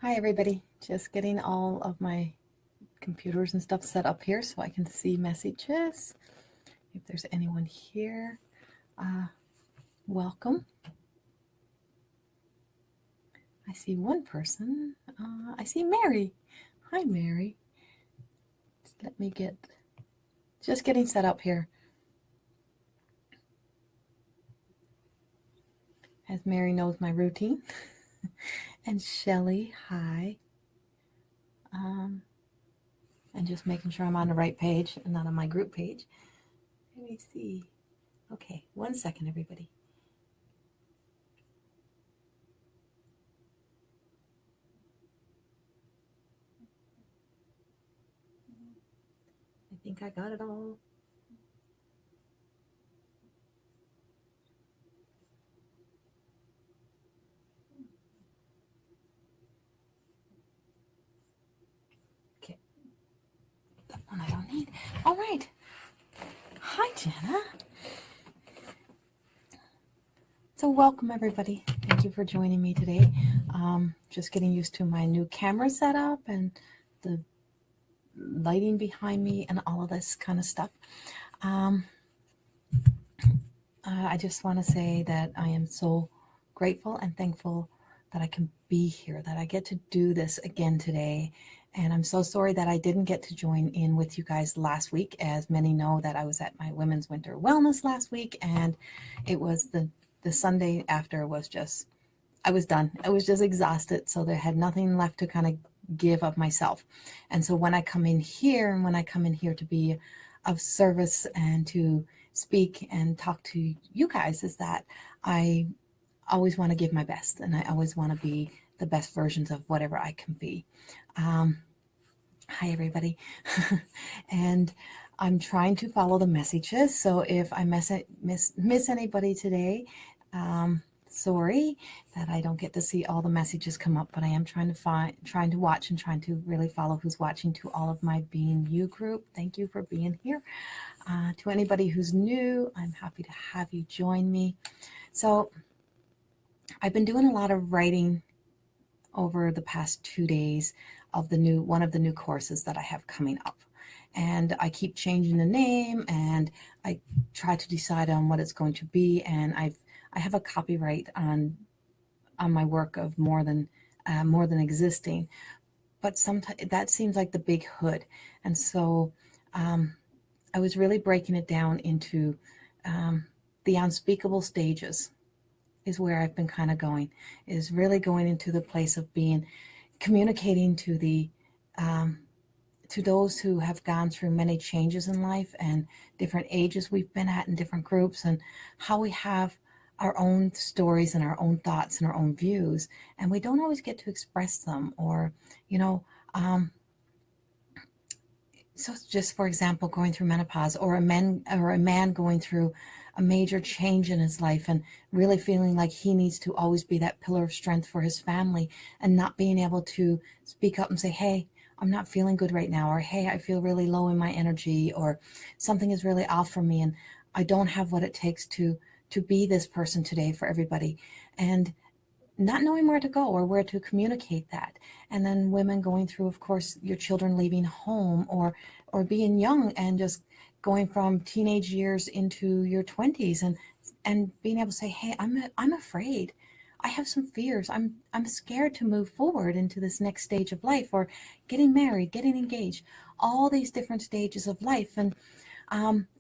Hi everybody, just getting all of my computers and stuff set up here so I can see messages. If there's anyone here, welcome. I see one person. I see Mary. Hi Mary. Let me just getting set up here. As Mary knows my routine. And Shelly, hi. And just making sure I'm on the right page and not on my group page. Let me see. Okay, 1 second, everybody. I think I got it all. Okay, that one I don't need. All right. Hi, Jenna. So welcome everybody. Thank you for joining me today. Just getting used to my new camera setup and the lighting behind me and all of this kind of stuff. I just want to say that I am so grateful and thankful that I can be here, that I get to do this again today. And I'm so sorry that I didn't get to join in with you guys last week. As many know that I was at my Women's Winter Wellness last week, and it was the Sunday after was just, I was done. I was just exhausted. So there had nothing left to kind of give of myself. And so when I come in here to be of service and to speak and talk to you guys, is that I always want to give my best, and I always want to be the best versions of whatever I can be. Hi everybody. And I'm trying to follow the messages, so if I miss anybody today, sorry that I don't get to see all the messages come up, but I am trying to watch and trying to really follow who's watching. To all of my Being You group, thank you for being here. To anybody who's new, I'm happy to have you join me. So I've been doing a lot of writing over the past 2 days of one of the new courses that I have coming up. And I keep changing the name, and I try to decide on what it's going to be. And I have a copyright on my work of more than existing, but sometimes that seems like the big hood. And so I was really breaking it down into the unspeakable stages is where I've been kind of going, is really going into the place of communicating to to those who have gone through many changes in life and different ages we've been at in different groups, and how we have our own stories and our own thoughts and our own views, and we don't always get to express them. Or, so just for example, going through menopause, or a man going through a major change in his life and really feeling like he needs to always be that pillar of strength for his family, and not being able to speak up and say, hey, I'm not feeling good right now, or hey, I feel really low in my energy, or something is really off for me and I don't have what it takes to be this person today for everybody, and not knowing where to go or where to communicate that. And then women going through, of course, your children leaving home, or being young and just going from teenage years into your 20s, and being able to say, hey, I'm afraid. I have some fears. I'm scared to move forward into this next stage of life, or getting married, getting engaged, all these different stages of life. And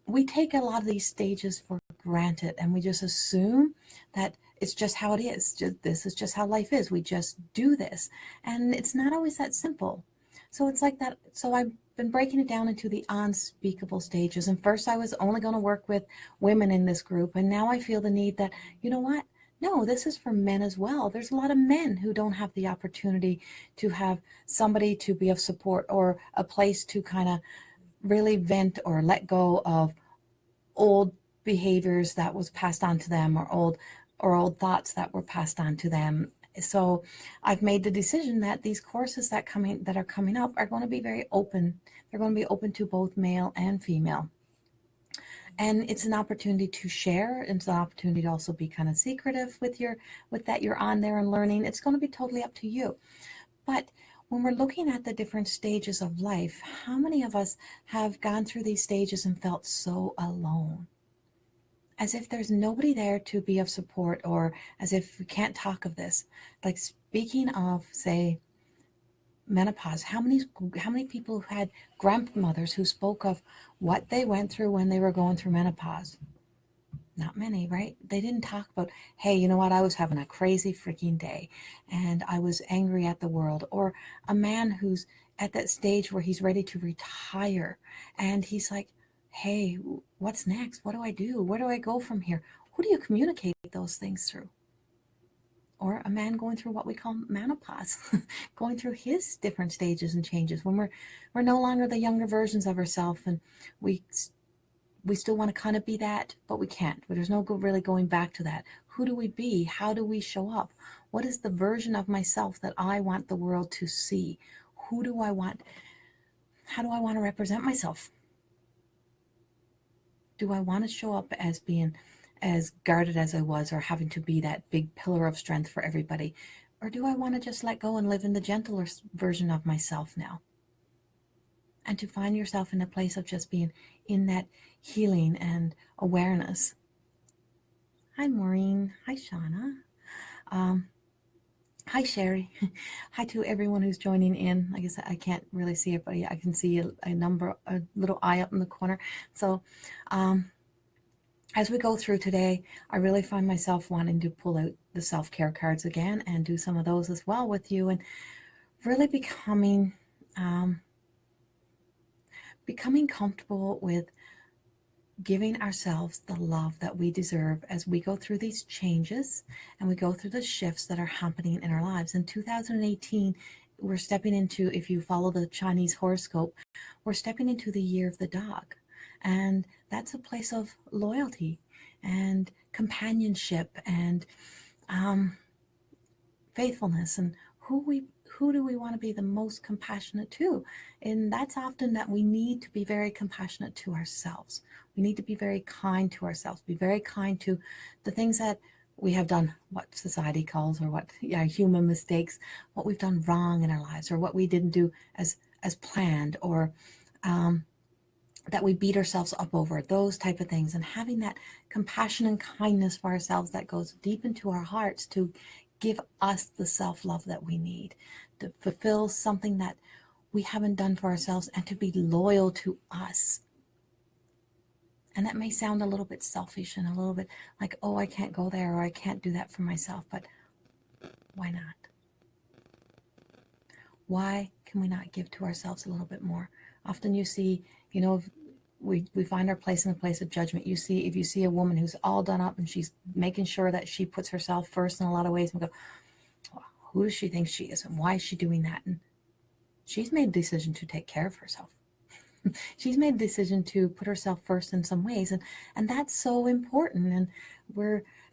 we take a lot of these stages for granted, and we just assume that it's just how it is. This is just how life is. We just do this. And it's not always that simple. So it's like that. So I've been breaking it down into the unspeakable stages. And first I was only going to work with women in this group. And now I feel the need that, you know what? No, this is for men as well. There's a lot of men who don't have the opportunity to have somebody to be of support, or a place to kind of really vent or let go of old behaviors that was passed on to them, or old thoughts that were passed on to them. So I've made the decision that these courses that are coming up are going to be very open. They're going to be open to both male and female. And it's an opportunity to share. It's an opportunity to also be kind of secretive with that you're on there and learning. It's going to be totally up to you. But when we're looking at the different stages of life, how many of us have gone through these stages and felt so alone? As if there's nobody there to be of support, or as if we can't talk of this. Like, speaking of, say, menopause, how many people who had grandmothers who spoke of what they went through when they were going through menopause? Not many, right? They didn't talk about, hey, you know what, I was having a crazy freaking day and I was angry at the world. Or a man who's at that stage where he's ready to retire and he's like, hey, what's next? What do I do? Where do I go from here? Who do you communicate those things through? Or a man going through what we call menopause, going through his different stages and changes when we're no longer the younger versions of ourselves, and we still want to kind of be that, but we can't. But there's no really going back to that. Who do we be? How do we show up? What is the version of myself that I want the world to see? Who do I want? How do I want to represent myself? Do I want to show up as being as guarded as I was, or having to be that big pillar of strength for everybody? Or do I want to just let go and live in the gentler version of myself now? And to find yourself in a place of just being in that healing and awareness. Hi, Maureen. Hi, Shauna. Hi, Sherry. Hi to everyone who's joining in. I guess I can't really see it, but I can see a little eye up in the corner. So, as we go through today, I really find myself wanting to pull out the self-care cards again and do some of those as well with you, and really becoming comfortable with giving ourselves the love that we deserve as we go through these changes and we go through the shifts that are happening in our lives. In 2018, we're stepping into, if you follow the Chinese horoscope, we're stepping into the year of the dog. And that's a place of loyalty and companionship and faithfulness, and who do we want to be the most compassionate to? And that's often that we need to be very compassionate to ourselves. We need to be very kind to ourselves, be very kind to the things that we have done, what society calls, or what human mistakes, what we've done wrong in our lives, or what we didn't do as planned, or that we beat ourselves up over, those type of things. And having that compassion and kindness for ourselves that goes deep into our hearts to give us the self-love that we need, to fulfill something that we haven't done for ourselves, and to be loyal to us. And that may sound a little bit selfish and a little bit like, oh, I can't go there, or I can't do that for myself, but why not? Why can we not give to ourselves a little bit more? Often you see, we find our place in a place of judgment. If you see a woman who's all done up and she's making sure that she puts herself first in a lot of ways, and go, oh, who does she think she is, and why is she doing that? And she's made a decision to take care of herself. She's made a decision to put herself first in some ways, and that's so important.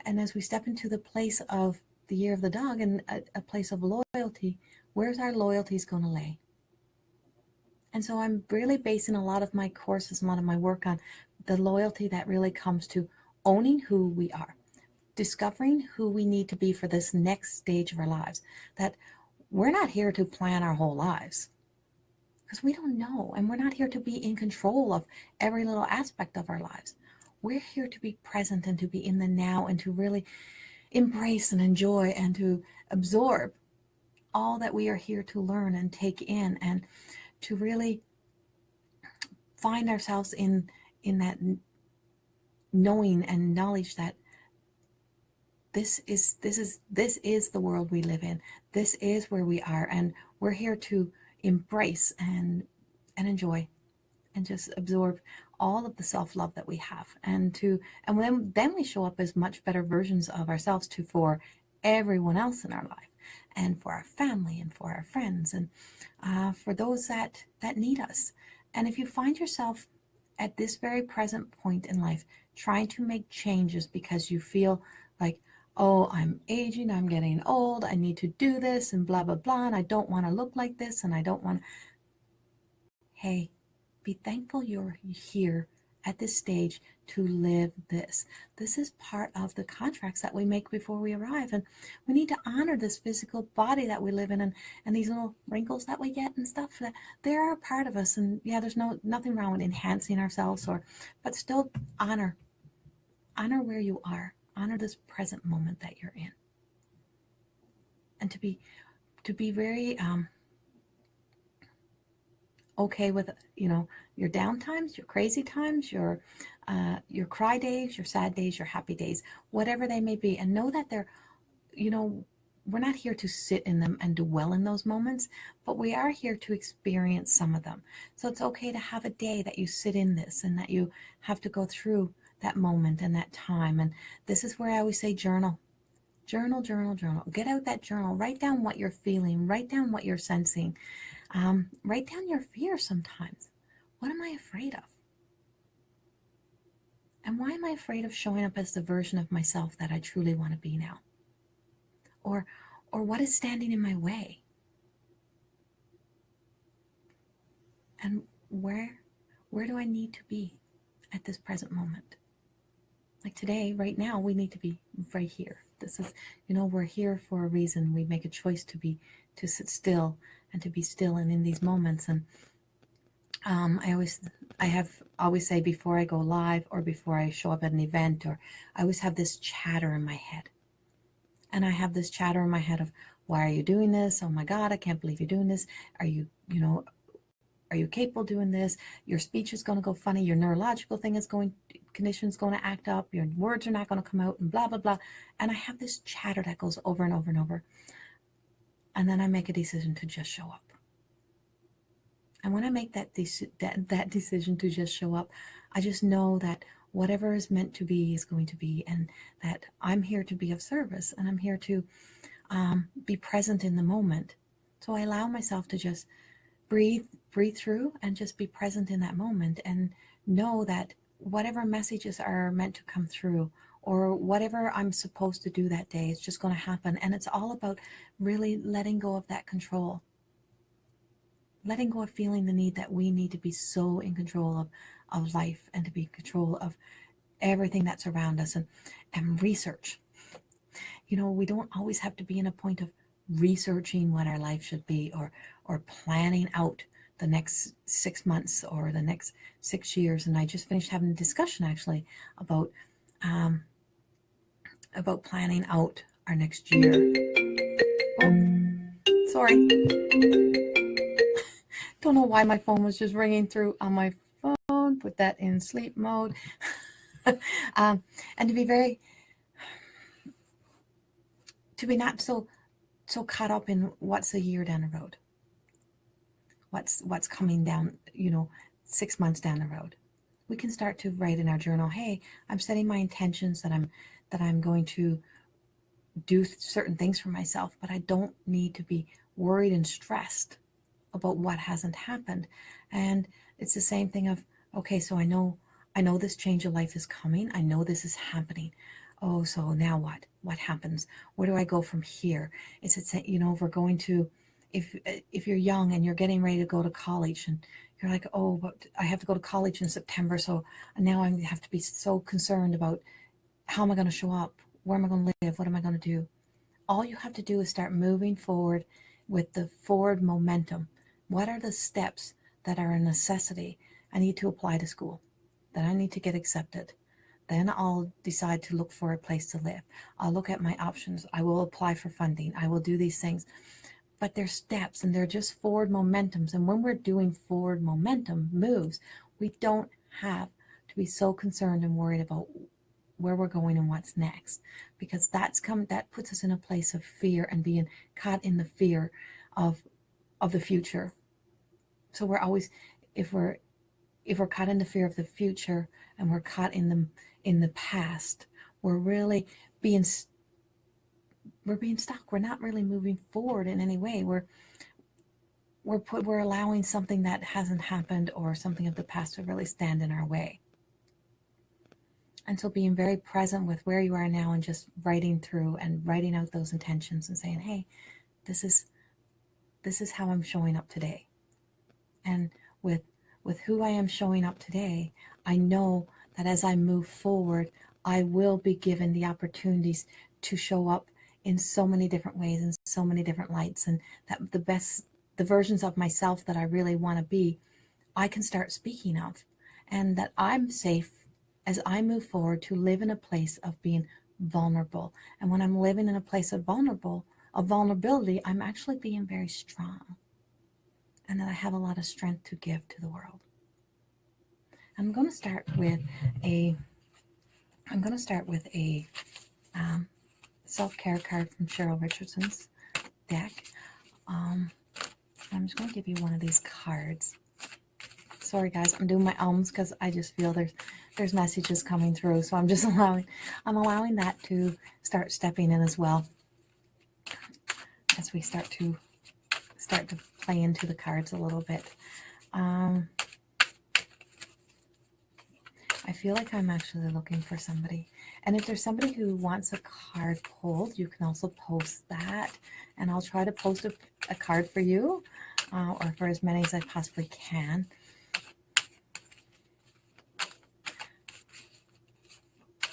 And as we step into the place of the year of the dog and a place of loyalty, where's our loyalties going to lay? And so I'm really basing a lot of my courses, a lot of my work on the loyalty that really comes to owning who we are, discovering who we need to be for this next stage of our lives. That we're not here to plan our whole lives, because we don't know, and we're not here to be in control of every little aspect of our lives. We're here to be present and to be in the now, and to really embrace and enjoy and to absorb all that we are here to learn and take in, and to really find ourselves in that knowing and knowledge that this is the world we live in. This is where we are, and we're here to embrace and enjoy and just absorb all of the self-love that we have, and then we show up as much better versions of ourselves for everyone else in our life, and for our family, and for our friends, and for those that need us. And if you find yourself at this very present point in life trying to make changes because you feel like, oh, I'm aging, I'm getting old, I need to do this, and blah, blah, blah, and I don't want to look like this, and I don't want... Hey, be thankful you're here at this stage to live this. This is part of the contracts that we make before we arrive. And we need to honor this physical body that we live in, and these little wrinkles that we get and stuff, that they are a part of us. And yeah, there's nothing wrong with enhancing ourselves, but still honor where you are, honor this present moment that you're in. And to be very okay with, your down times, your crazy times, your cry days, your sad days, your happy days, whatever they may be, and know that they're, we're not here to sit in them and dwell in those moments, but we are here to experience some of them. So it's okay to have a day that you sit in this and that you have to go through that moment and that time. And this is where I always say journal. Journal. Get out that journal. Write down what you're feeling. Write down what you're sensing. Write down your fears sometimes. What am I afraid of? And why am I afraid of showing up as the version of myself that I truly want to be now? Or what is standing in my way? And where do I need to be at this present moment? Like today, right now, we need to be right here. This is, we're here for a reason. We make a choice to sit still and to be still and in these moments. And I always say, before I go live or before I show up at an event, or I always have this chatter in my head. And I have this chatter in my head of, why are you doing this? Oh my God, I can't believe you're doing this. Are you capable of doing this? Your speech is going to go funny. Your neurological condition is going to act up. Your words are not going to come out, and blah, blah, blah. And I have this chatter that goes over and over and over. And then I make a decision to just show up. And when I make that decision to just show up, I just know that whatever is meant to be is going to be, and that I'm here to be of service, and I'm here to be present in the moment. So I allow myself to just breathe through and just be present in that moment, and know that whatever messages are meant to come through, or whatever I'm supposed to do that day, it's just going to happen. And it's all about really letting go of that control. Letting go of feeling the need that we need to be so in control of life, and to be in control of everything that's around us, and research. We don't always have to be in a point of researching what our life should be, or planning out the next 6 months or the next 6 years. And I just finished having a discussion actually about planning out our next year. Oh, sorry. Don't know why my phone was just ringing through on my phone. Put that in sleep mode. And to be not so caught up in what's a year down the road, what's coming down, 6 months down the road. We can start to write in our journal, hey, I'm setting my intentions that I'm going to do certain things for myself, but I don't need to be worried and stressed about what hasn't happened. And it's the same thing of, okay, so I know this change of life is coming. I know this is happening. Oh, so now what? What happens? Where do I go from here? Is it, if we're going to, if you're young and you're getting ready to go to college, and you're like, oh, but I have to go to college in September, so now I have to be so concerned about how am I going to show up? Where am I going to live? What am I going to do? All you have to do is start moving forward with the forward momentum. What are the steps that are a necessity? I need to apply to school. Then I need to get accepted. Then I'll decide to look for a place to live. I'll look at my options. I will apply for funding. I will do these things. But they're steps, and they're just forward momentums. And when we're doing forward momentum moves, we don't have to be so concerned and worried about where we're going and what's next, because that puts us in a place of fear and being caught in the fear of the future. So we're always, if we're caught in the fear of the future, and we're caught in the past, we're really being stuck. We're not really moving forward in any way. We're allowing something that hasn't happened, or something of the past, to really stand in our way. And so being very present with where you are now, and just writing through and writing out those intentions and saying, hey, this is how I'm showing up today. And with with who I am showing up today, I know that as I move forward, I will be given the opportunities to show up in so many different ways and so many different lights, and that the versions of myself that I really want to be, I can start speaking of, and that I'm safe as I move forward to live in a place of being vulnerable. And when I'm living in a place of vulnerability, I'm actually being very strong, and that I have a lot of strength to give to the world. I'm going to start with a self-care card from Cheryl Richardson's deck. I'm just going to give you one of these cards. Sorry guys, I'm doing my ums because I just feel there's messages coming through, so I'm just allowing that to start stepping in as well, as we start to play into the cards a little bit. I feel like I'm actually looking for somebody. And if there's somebody who wants a card pulled, you can also post that. And I'll try to post a card for you, or for as many as I possibly can.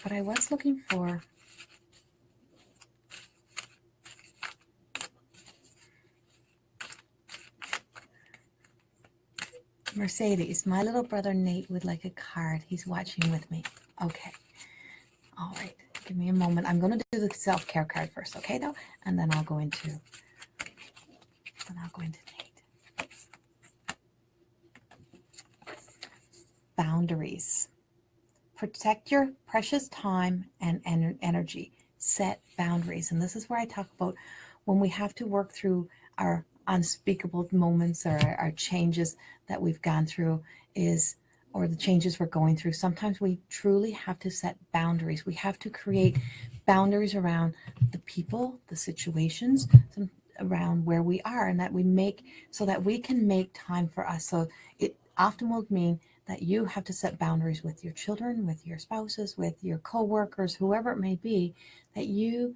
But I was looking for Mercedes. My little brother Nate would like a card. He's watching with me. Okay. All right. Give me a moment. I'm going to do the self-care card first, okay, though? And then I'll go into Nate. Boundaries. Protect your precious time and energy. Set boundaries. And this is where I talk about when we have to work through our unspeakable moments, or our changes that we've gone through, or the changes we're going through. Sometimes we truly have to set boundaries. We have to create boundaries around the people, the situations, around where we are, and that we make so that we can make time for us. So it often will mean that you have to set boundaries with your children, with your spouses, with your co-workers, whoever it may be, that you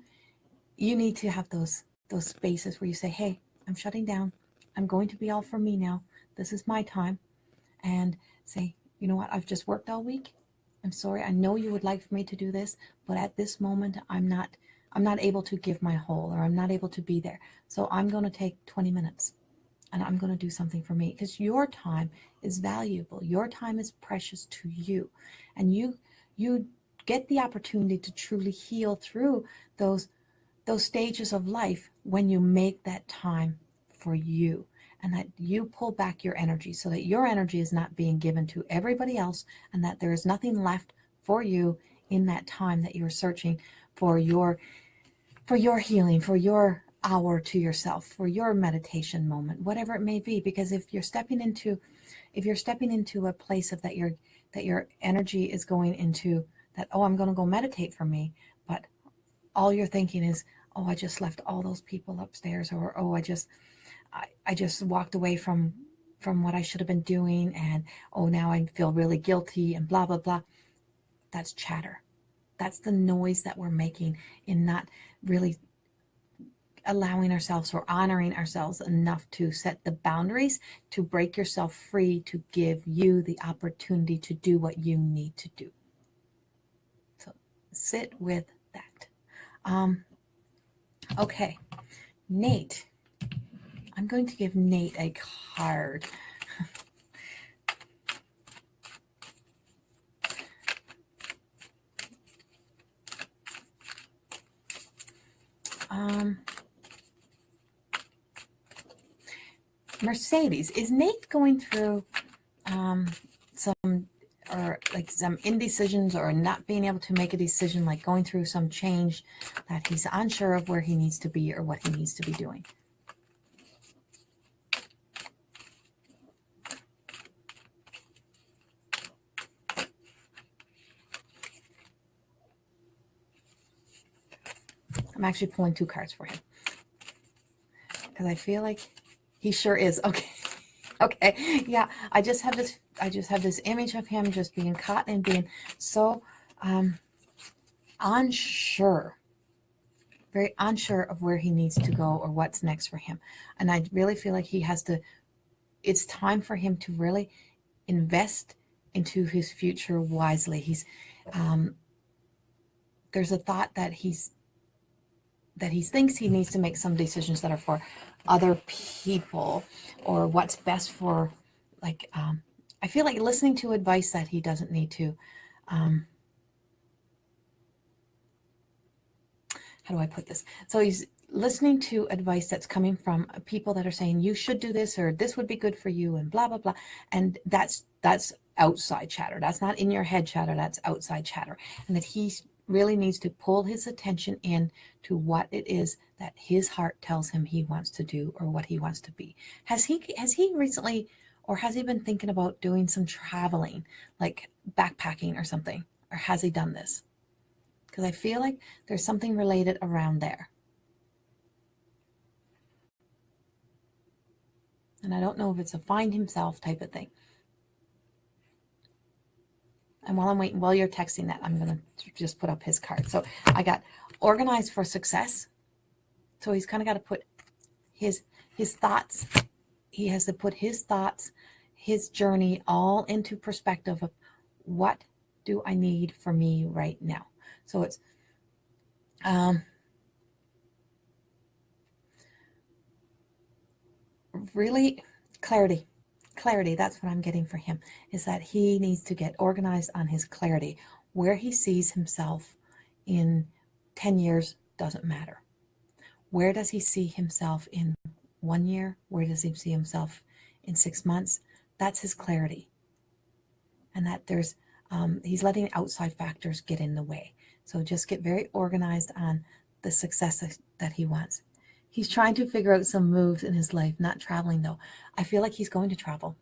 need to have those spaces where you say, hey, I'm shutting down. I'm going to be all for me now. This is my time. And say, you know what? I've just worked all week. I'm sorry. I know you would like for me to do this, but at this moment, I'm not able to give my whole, or I'm not able to be there. So I'm going to take 20 minutes and I'm going to do something for me, because your time is valuable. Your time is precious to you. And you get the opportunity to truly heal through those stages of life when you make that time for you, and that you pull back your energy so that your energy is not being given to everybody else, and that there is nothing left for you in that time that you're searching for your healing, for your hour to yourself, for your meditation moment, whatever it may be. Because if you're stepping into a place of that your energy is going into that, oh, I'm going to go meditate for me, but all you're thinking is, oh, I just left all those people upstairs, or oh, I just walked away from what I should have been doing, and oh, now I feel really guilty, and blah blah blah. That's chatter. That's the noise that we're making in not really allowing ourselves or honoring ourselves enough to set the boundaries, to break yourself free, to give you the opportunity to do what you need to do. So sit with that. Okay, Nate. I'm going to give Nate a card. Mercedes, is Nate going through some indecisions, or not being able to make a decision, like going through some change that he's unsure of where he needs to be or what he needs to be doing? I'm actually pulling two cards for him, because I feel like he sure is. Okay. Okay. Yeah. I just have this image of him just being caught and being so unsure, very unsure of where he needs to go or what's next for him. And I really feel like it's time for him to really invest into his future wisely. There's a thought that he thinks he needs to make some decisions that are for other people, or what's best for, like, I feel like listening to advice that he doesn't need to. How do I put this? So he's listening to advice that's coming from people that are saying, you should do this, or this would be good for you, and blah, blah, blah. And that's outside chatter. That's not in your head chatter. That's outside chatter. And that he really needs to pull his attention in to what it is that his heart tells him he wants to do, or what he wants to be. Has he recently, or has he been thinking about doing some traveling, like backpacking or something? Or has he done this? Because I feel like there's something related around there. And I don't know if it's a find himself type of thing. And while I'm waiting, while you're texting that, I'm going to just put up his card. So I got organized for success. So he's kind of got to put his thoughts. He has to put his thoughts, his journey, all into perspective of what do I need for me right now. So it's really clarity. That's what I'm getting for him, is that he needs to get organized on his clarity. Where he sees himself in 10 years doesn't matter. Where does he see himself in 1 year? Where does he see himself in 6 months? That's his clarity. And that there's he's letting outside factors get in the way. So just get very organized on the success that he wants. He's trying to figure out some moves in his life, not traveling though. I feel like he's going to travel.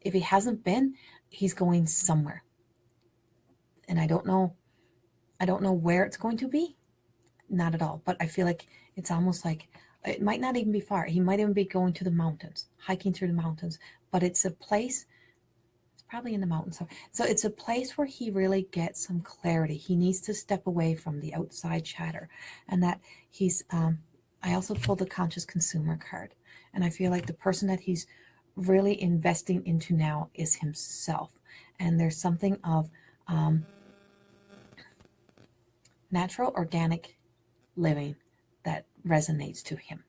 If he hasn't been, he's going somewhere. And I don't know where it's going to be. Not at all. But I feel like it's almost like it might not even be far. He might even be going to the mountains, hiking through the mountains. But it's a place, probably in the mountains. So it's a place where he really gets some clarity. He needs to step away from the outside chatter. And that he's, I also pulled the conscious consumer card. And I feel like the person that he's really investing into now is himself. And there's something of natural, organic living that resonates to him.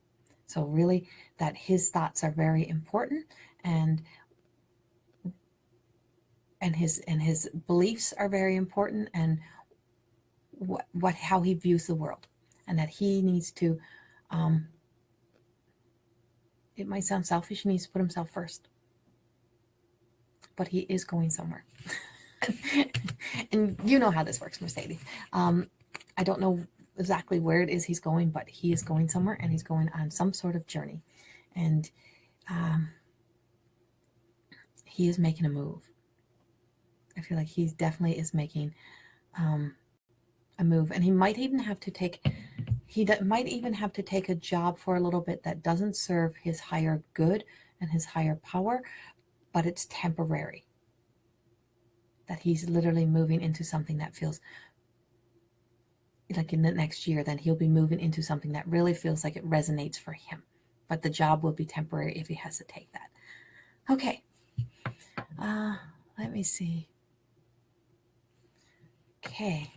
So really that his thoughts are very important, and his beliefs are very important, and how he views the world, and that he needs to, it might sound selfish, he needs to put himself first, but he is going somewhere. And you know how this works, Mercedes. I don't know exactly where it is he's going, but he is going somewhere, and he's going on some sort of journey, and he is making a move. I feel like he definitely is making a move, and he might even have to take a job for a little bit that doesn't serve his higher good and his higher power, but it's temporary. That he's literally moving into something that feels like in the next year, then he'll be moving into something that really feels like it resonates for him. But the job will be temporary if he has to take that. Okay. Let me see. Okay.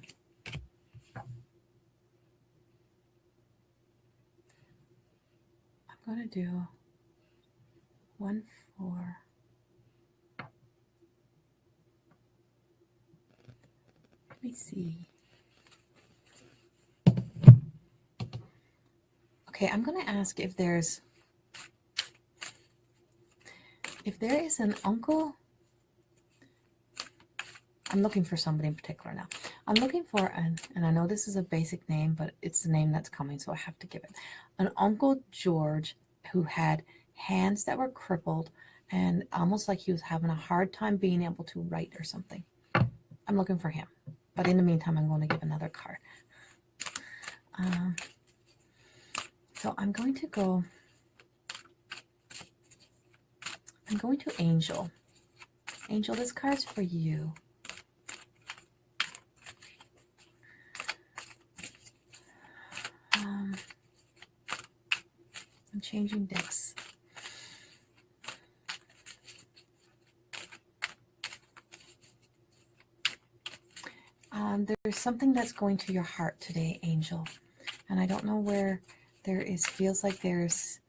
I'm going to do 1, 4. Let me see. Okay, I'm going to ask if there is an uncle. I'm looking for somebody in particular now. I'm looking for and I know this is a basic name, but it's the name that's coming, so I have to give it. An Uncle George who had hands that were crippled and almost like he was having a hard time being able to write or something. I'm looking for him. But in the meantime, I'm going to give another card. So I'm going to Angel. Angel, this card's for you. I'm changing decks. there's something that's going to your heart today, Angel. And I don't know where there is, feels like there's,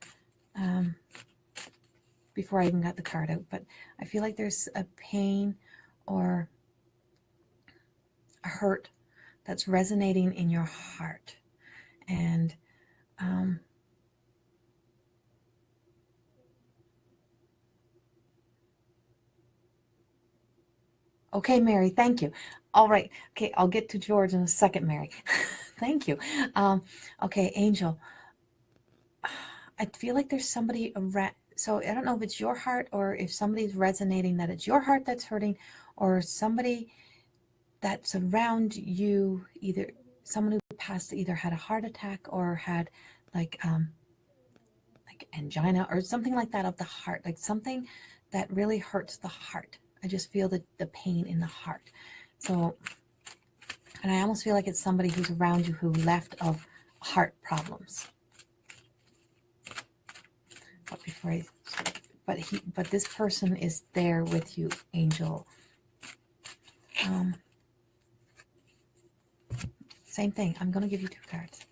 before I even got the card out, but I feel like there's a pain or a hurt that's resonating in your heart. And okay, Mary, thank you. All right. Okay, I'll get to George in a second, Mary. Thank you. Okay, Angel. I feel like there's somebody around. So I don't know if it's your heart or if somebody's resonating that it's your heart that's hurting, or somebody that's around you, either someone who passed either had a heart attack or had like angina or something like that of the heart, like something that really hurts the heart. I just feel the pain in the heart. So, and I almost feel like it's somebody who's around you who left of heart problems. But before I, but this person is there with you, Angel. Same thing. I'm going to give you 2 cards.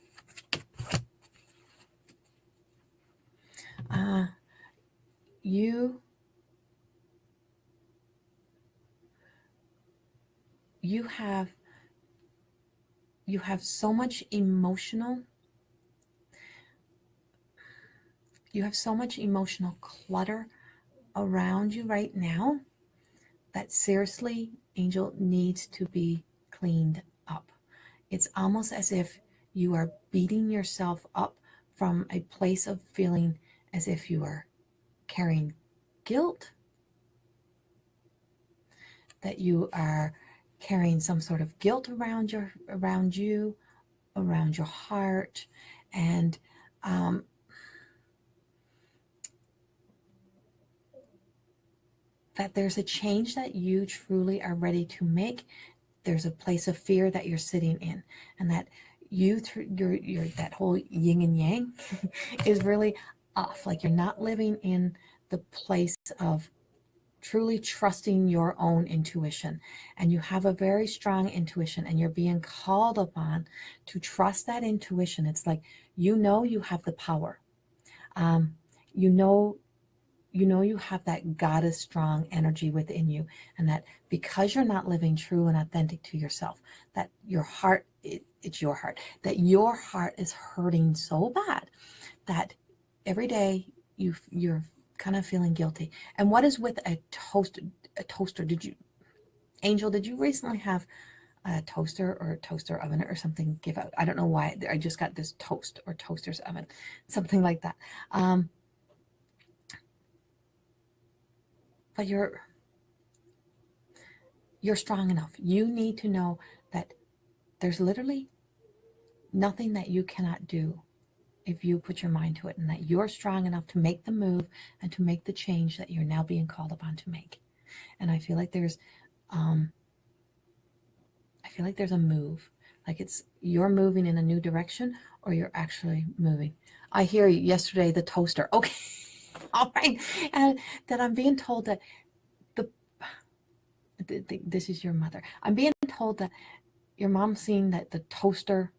You have so much emotional. You have so much emotional clutter around you right now that seriously, Angel, needs to be cleaned up. It's almost as if you are beating yourself up from a place of feeling as if you are carrying guilt, that you are carrying some sort of guilt around you, around your heart, and that there's a change that you truly are ready to make. There's a place of fear that you're sitting in, and that you're that whole yin and yang is really off. Like you're not living in the place of truly trusting your own intuition, and you have a very strong intuition, and you're being called upon to trust that intuition. It's like, you have the power. You have that goddess strong energy within you, and that because you're not living true and authentic to yourself, that your heart, it's your heart, that your heart is hurting so bad that every day you're kind of feeling guilty. And what is with a toaster? Angel, did you recently have a toaster or a toaster oven or something give out? I don't know why I just got this toast or toaster's oven, something like that. But you're strong enough. You need to know that there's literally nothing that you cannot do if you put your mind to it, and that you're strong enough to make the move and to make the change that you're now being called upon to make. And I feel like there's a move, like you're moving in a new direction, or you're actually moving. I hear you. Yesterday, the toaster. Okay. All right. And that I'm being told that this is your mother. I'm being told that your mom's seen that the toaster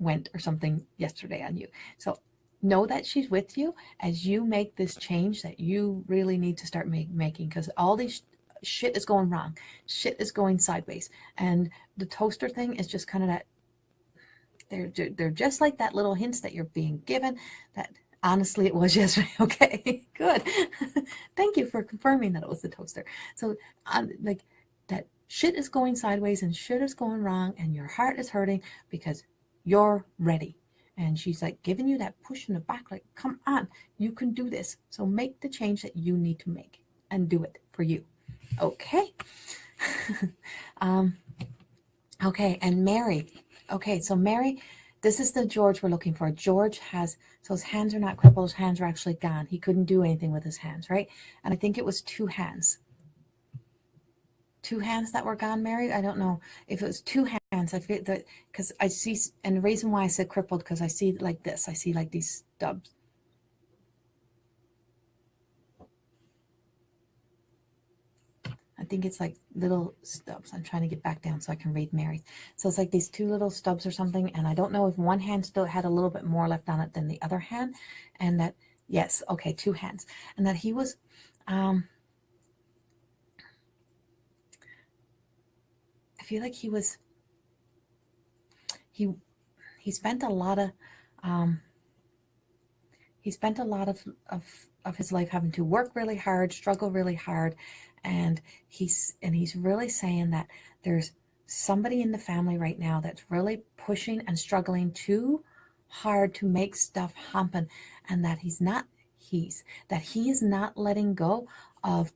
went or something yesterday on you. So know that she's with you as you make this change that you really need to start making, because all these shit is going wrong. Shit is going sideways. And the toaster thing is just kind of that, they're just like that little hints that you're being given that honestly it was yesterday. Okay, good. Thank you for confirming that it was the toaster. So like that shit is going sideways and shit is going wrong, and your heart is hurting because you're ready. And she's like giving you that push in the back, like, come on, you can do this. So make the change that you need to make and do it for you. Okay. Okay, and Mary. Okay, so Mary, this is the George we're looking for. George has, so his hands are not crippled, his hands are actually gone. He couldn't do anything with his hands, right? And I think it was 2 hands. 2 hands that were gone, Mary? I don't know if it was 2 hands. I feel that, because I see, and the reason why I said crippled, because I see like this. I see like these stubs. I think it's like little stubs. I'm trying to get back down so I can read Mary's. So it's like these 2 little stubs or something, and I don't know if one hand still had a little bit more left on it than the other hand, and that, yes, okay, 2 hands, and that he was, I feel like he was, he spent a lot of, he spent a lot of his life having to work really hard, struggle really hard, and he's really saying that there's somebody in the family right now that's really pushing and struggling too hard to make stuff happen, and that he is not letting go of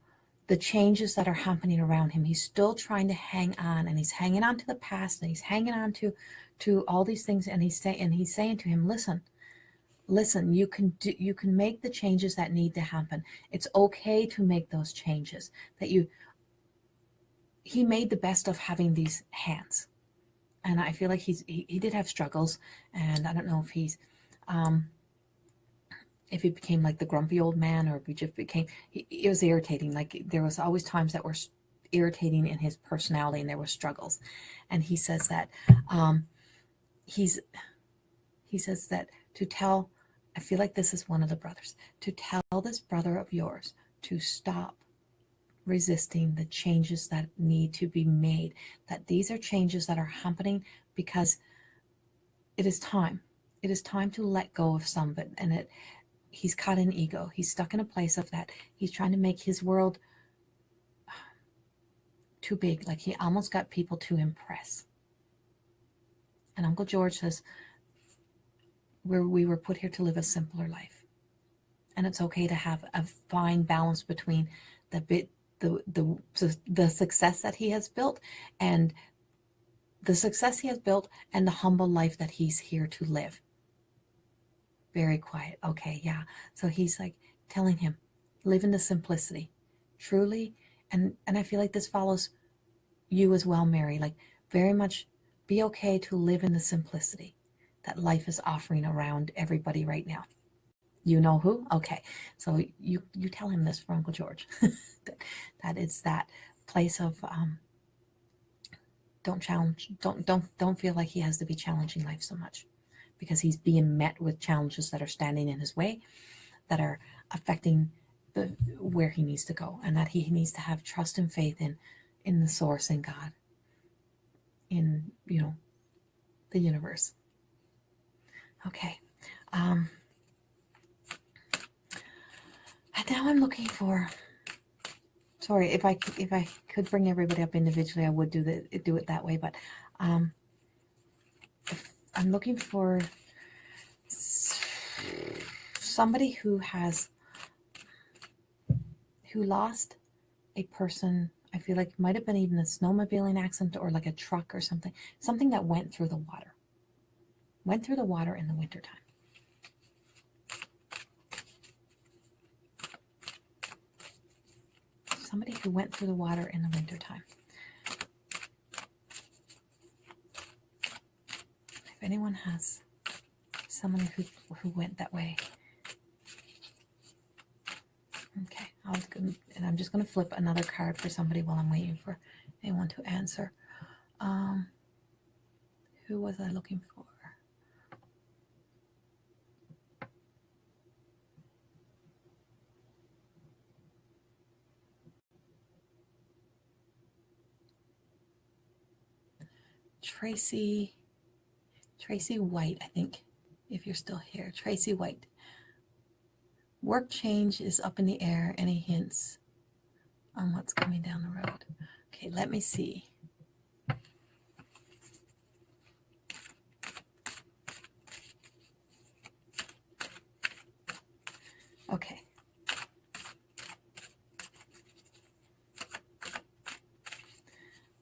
the changes that are happening around him. He's still trying to hang on, and he's hanging on to the past, and he's hanging on to all these things, and he's saying to him, listen, you can make the changes that need to happen. It's okay to make those changes. He made the best of having these hands, and I feel like he did have struggles, and I don't know if he became like the grumpy old man, or if he just became, it was irritating. Like there was always times that were irritating in his personality, and there were struggles. And he says that he says that to tell, I feel like this is one of the brothers, to tell this brother of yours to stop resisting the changes that need to be made, that these are changes that are happening because it is time. It is time to let go of some of it. And he's caught in ego. He's stuck in a place of that. He's trying to make his world too big. Like he almost got people to impress. And Uncle George says, we were put here to live a simpler life. And it's okay to have a fine balance between the success that he has built, and the humble life that he's here to live. Very quiet. Okay, yeah. So he's like telling him, live in the simplicity. Truly, and I feel like this follows you as well, Mary. Like very much be okay to live in the simplicity that life is offering around everybody right now. You know who? Okay. So you tell him this for Uncle George. that it's that place of don't feel like he has to be challenging life so much, because he's being met with challenges that are standing in his way, that are affecting where he needs to go, and that he needs to have trust and faith in the source, in God, in the universe. Okay. And now I'm looking for. Sorry, if I could bring everybody up individually, I would do it that way. But I'm looking for somebody who lost a person. I feel like it might have been even a snowmobiling accident, or like a truck or something that went through the water. Went through the water in the wintertime. Somebody who went through the water in the wintertime. If anyone has somebody who went that way. Okay, and I'm just going to flip another card for somebody while I'm waiting for anyone to answer. Who was I looking for? Tracy White, I think, if you're still here. Tracy White. Work change is up in the air. Any hints on what's coming down the road? Okay, let me see. Okay.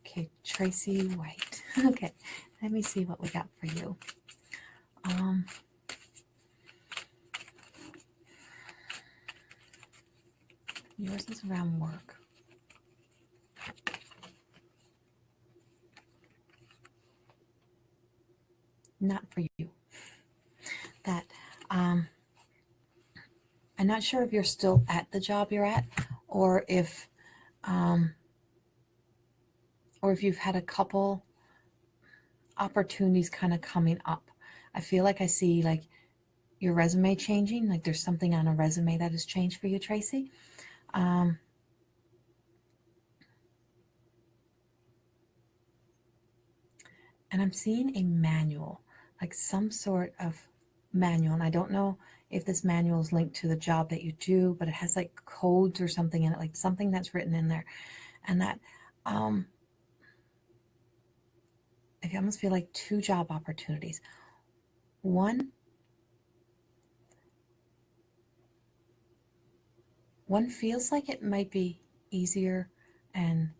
Okay, Tracy White. Okay, let me see what we got for you. Yours is around work. Not for you. That I'm not sure if you're still at the job you're at, or if or if you've had a couple opportunities kind of coming up. I feel like I see like your resume changing, like there's something on a resume that has changed for you, Tracy. And I'm seeing a manual, like some sort of manual. And I don't know if this manual is linked to the job that you do, but it has like codes or something in it, like something that's written in there. And that, I almost feel like two job opportunities. One feels like it might be easier and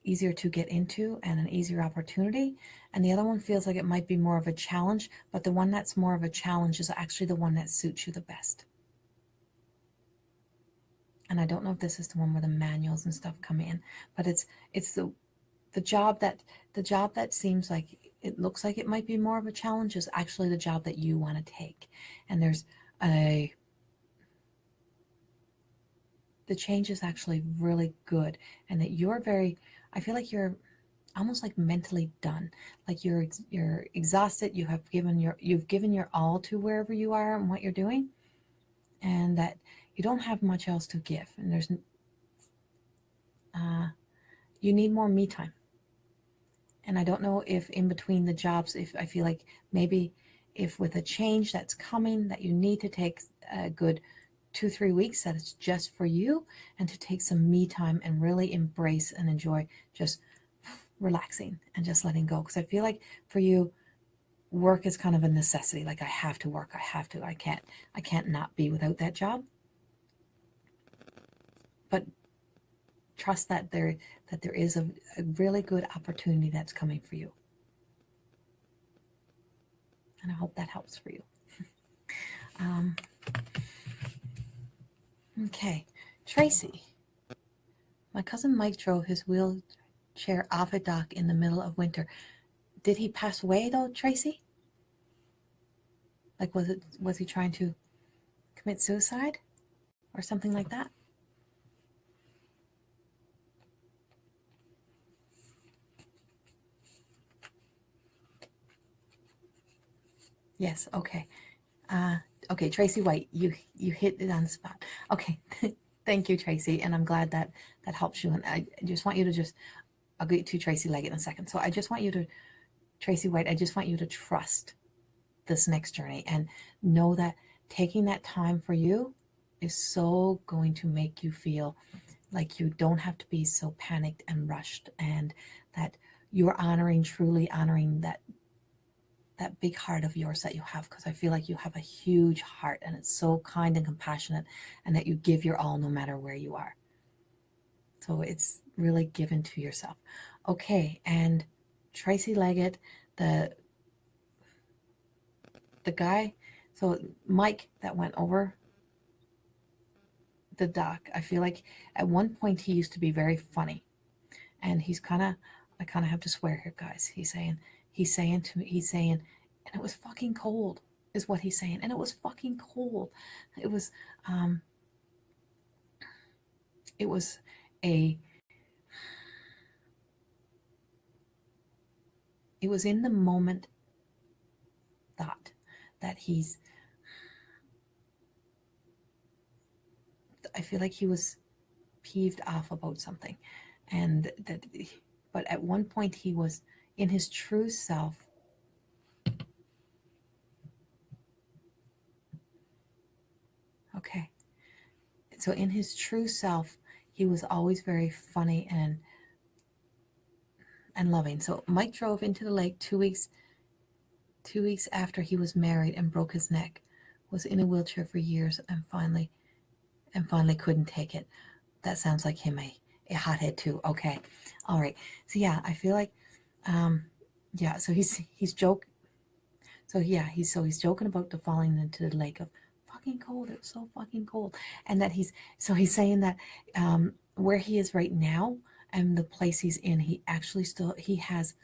easier to get into and an easier opportunity, and the other one feels like it might be more of a challenge, but the one that's more of a challenge is actually the one that suits you the best. And I don't know if this is the one where the manuals and stuff come in, but it's the job that seems like it looks like it might be more of a challenge is actually the job that you want to take. And the change is actually really good, and that I feel like you're almost like mentally done, like you're exhausted, you've given your all to wherever you are and what you're doing, and that you don't have much else to give, and you need more me time. And I don't know if in between the jobs, if I feel like maybe if with a change that's coming that you need to take a good 2-3 weeks, that it's just for you, and to take some me time and really embrace and enjoy just relaxing and just letting go. Because I feel like for you, work is kind of a necessity. Like I have to work, I can't not be without that job. But trust that there is a really good opportunity that's coming for you. And I hope that helps for you. Okay, Tracy. My cousin Mike drove his wheelchair off a dock in the middle of winter. Did he pass away though, Tracy? Like was he trying to commit suicide or something like that? Yes, okay. Okay, Tracy White, you hit it on the spot. Okay, thank you, Tracy, and I'm glad that helps you. And I just want you to I'll get to Tracy Leggett in a second. So I just want you to, Tracy White, I just want you to trust this next journey and know that taking that time for you is so going to make you feel like you don't have to be so panicked and rushed, and that you're truly honoring that big heart of yours that you have, because I feel like you have a huge heart and it's so kind and compassionate, and that you give your all no matter where you are. So it's really given to yourself. Okay, and Tracy Leggett, the guy, so Mike that went over the dock, I feel like at one point he used to be very funny, and I kind of have to swear here, guys. He's saying, and it was fucking cold, is what he's saying, and it was fucking cold. It was, it was in the moment thought that I feel like he was peeved off about something, and but at one point he was in his true self. Okay, so in his true self, he was always very funny and loving. So Mike drove into the lake 2 weeks after he was married and broke his neck, was in a wheelchair for years, and finally couldn't take it. That sounds like him, a hothead too. Okay, all right. So yeah, I feel like, yeah. So he's joking. So yeah, he's joking about the falling into the lake of fucking cold. It was so fucking cold, and that he's saying that where he is right now and the place he's in, he actually still he has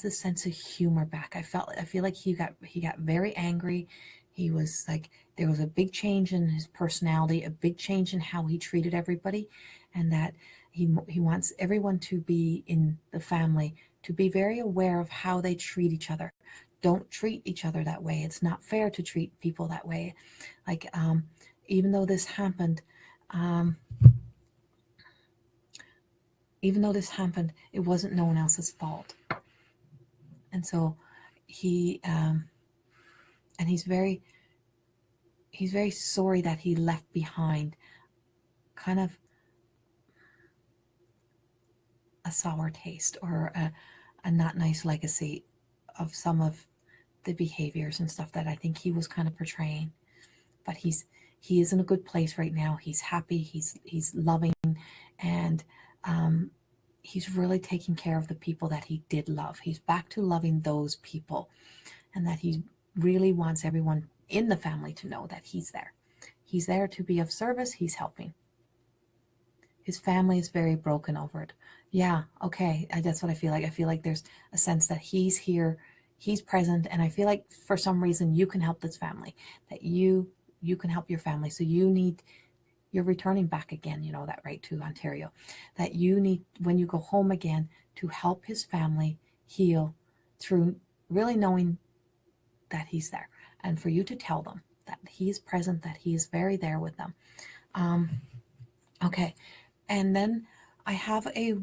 this sense of humor back. I feel like he got very angry. He was like, there was a big change in his personality, a big change in how he treated everybody, and that He wants everyone to be in the family to be very aware of how they treat each other. Don't treat each other that way. It's not fair to treat people that way. Like, even though this happened, um, it wasn't no one else's fault. And so he's very sorry that he left behind kind of a sour taste, or a not nice legacy of some of the behaviors and stuff that I think he was kind of portraying. But he is in a good place right now. He's happy. He's loving, and he's really taking care of the people that he did love. He's back to loving those people, and that he really wants everyone in the family to know that he's there. He's there to be of service. He's helping. His family is very broken over it. Yeah, okay, that's what I feel like. I feel like there's a sense that he's here, he's present, and I feel like for some reason you can help this family, that you can help your family. So you're returning back again, you know that, right, to Ontario, that you need, when you go home again, to help his family heal through really knowing that he's there, and for you to tell them that he is present, that he is very there with them. Okay, and then I have a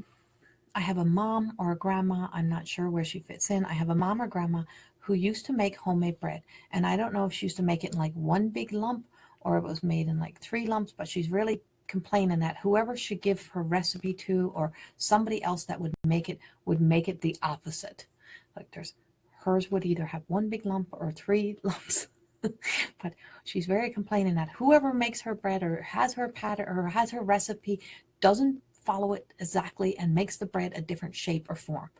mom or a grandma. I'm not sure where she fits in. I have a mom or grandma who used to make homemade bread, and I don't know if she used to make it in like one big lump or it was made in like 3 lumps, but she's really complaining that whoever should give her recipe to, or somebody else that would make it the opposite. Like hers would either have 1 big lump or 3 lumps. But she's very complaining that whoever makes her bread or has her pattern or has her recipe doesn't follow it exactly and makes the bread a different shape or form.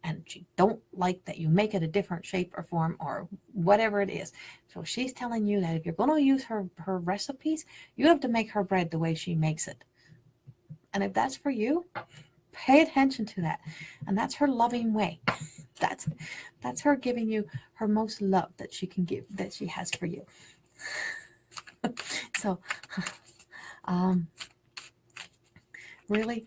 And she don't like that you make it a different shape or form or whatever it is. So she's telling you that if you're going to use her recipes, you have to make her bread the way she makes it. And if that's for you, pay attention to that. And that's her loving way. That's her giving you her most love that she can give, that she has for you. So, really,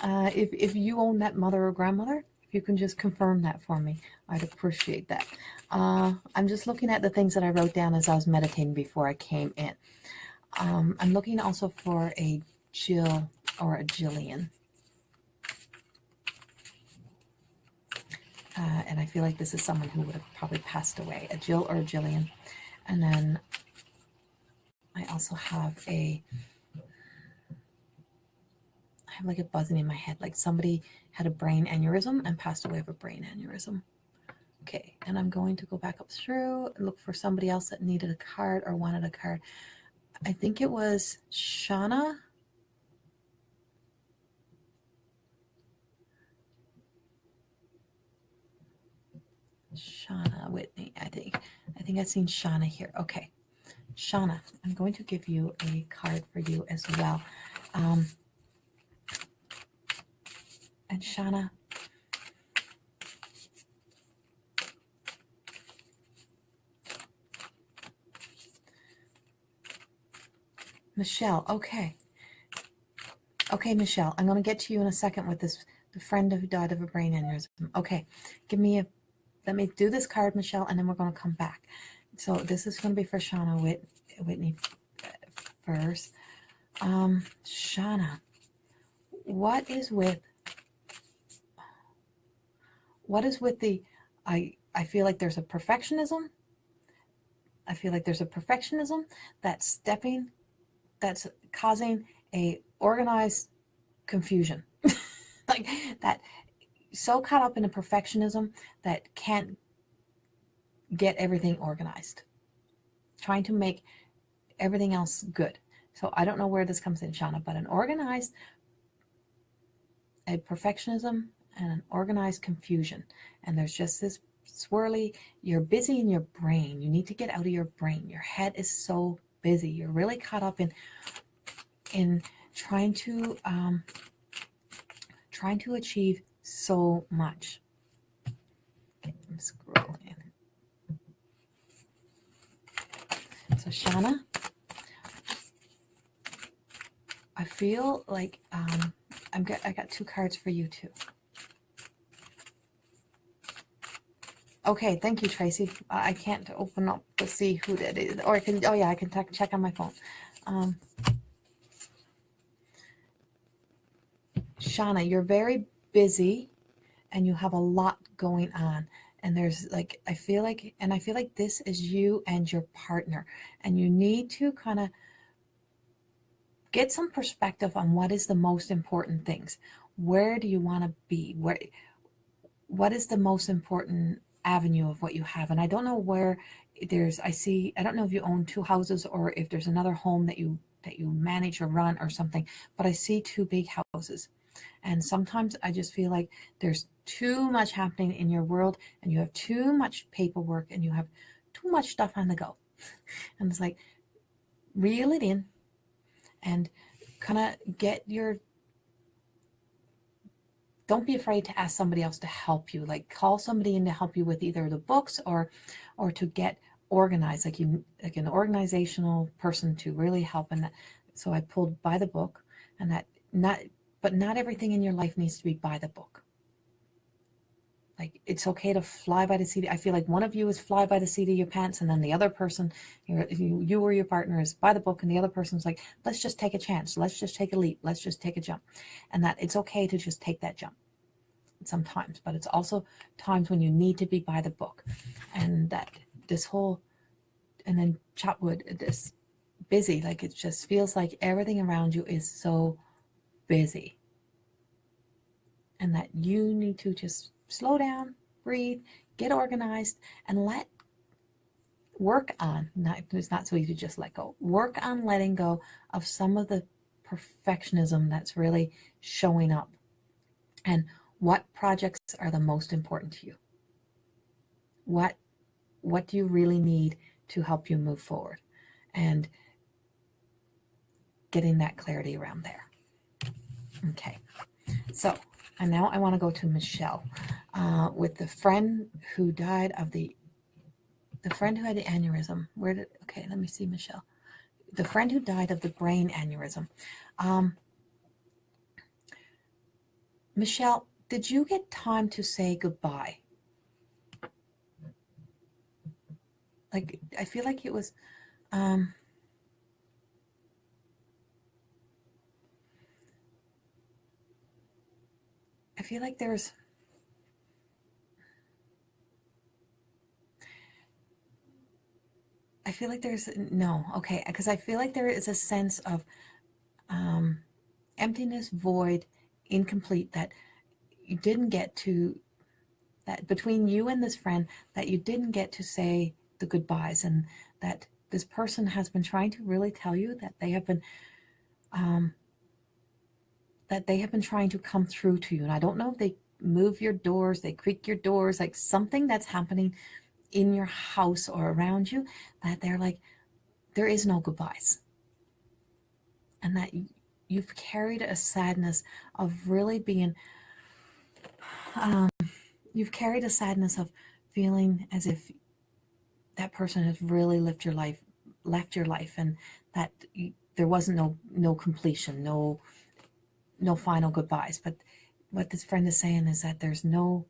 if you own that mother or grandmother, if you can just confirm that for me, I'd appreciate that. I'm just looking at the things that I wrote down as I was meditating before I came in. I'm looking also for a Jill or a Jillian. And I feel like this is someone who would have probably passed away, a Jill or a Jillian. And then I also have like a buzzing in my head, like somebody had a brain aneurysm and passed away of a brain aneurysm. Okay, and I'm going to go back up through and look for somebody else that needed a card or wanted a card. I think it was Shauna. Shauna Whitney, I think I've seen Shauna here. Okay, Shauna, I'm going to give you a card for you as well. And Shauna, Michelle, okay, Michelle, I'm going to get to you in a second with the friend who died of a brain aneurysm. Okay, let me do this card, Michelle, and then we're going to come back. So this is going to be for Shauna Whitney first. Shauna, what is with the, I feel like there's a perfectionism. I feel like there's a perfectionism that's causing a organized confusion. Like that, so caught up in a perfectionism that can't get everything organized, trying to make everything else good. So I don't know where this comes in, Shauna, but a perfectionism and an organized confusion. And there's just this swirly, you're busy in your brain. You need to get out of your brain. Your head is so busy. You're really caught up in trying to achieve so much. Okay, I'm scrolling. So Shauna, I feel like I got 2 cards for you too. Okay, thank you, Tracy. I can't open up to see who that is, or I can. Oh yeah, I can check on my phone. Shauna, you're very busy, and you have a lot going on. And there's like, I feel like this is you and your partner, and you need to kind of get some perspective on what is the most important things. Where do you want to be? What is the most important avenue of what you have? And I don't know where I don't know if you own 2 houses or if there's another home that you manage or run or something, but I see 2 big houses. And sometimes I just feel like there's too much happening in your world, and you have too much paperwork, and you have too much stuff on the go. And it's like, reel it in and kind of don't be afraid to ask somebody else to help you. Like, call somebody in to help you with either the books or to get organized, like an organizational person to really help. And so I pulled by the book, and that not everything in your life needs to be by the book. Like, it's okay to fly by the seat. I feel like one of you is fly by the seat of your pants, and then the other person, you or your partner, is by the book, and the other person's like, let's just take a chance. Let's just take a leap. Let's just take a jump. And that it's okay to just take that jump sometimes, but it's also times when you need to be by the book. And that and then Chopwood, this busy, like it just feels like everything around you is so busy. And that you need to just slow down, breathe, get organized, and work on, it's not so easy to just let go, work on letting go of some of the perfectionism that's really showing up. And what projects are the most important to you? What do you really need to help you move forward? And getting that clarity around there. Okay, so, and now I want to go to Michelle with the friend who died of the friend who had the aneurysm. Okay, let me see, Michelle. The friend who died of the brain aneurysm. Michelle, did you get time to say goodbye? Like, I feel like it was, I feel like there's, no, okay, because I feel like there is a sense of emptiness, void, incomplete, that you didn't get to, that between you and this friend, that you didn't get to say the goodbyes, and that this person has been trying to really tell you that they have been trying to come through to you. And I don't know if they move your doors, they creak your doors, like something that's happening in your house or around you, that they're like, there is no goodbyes. And that you've carried a sadness of really being, you've carried a sadness of feeling as if that person has really left your life, and that there wasn't no completion, no final goodbyes. But what this friend is saying is that there's no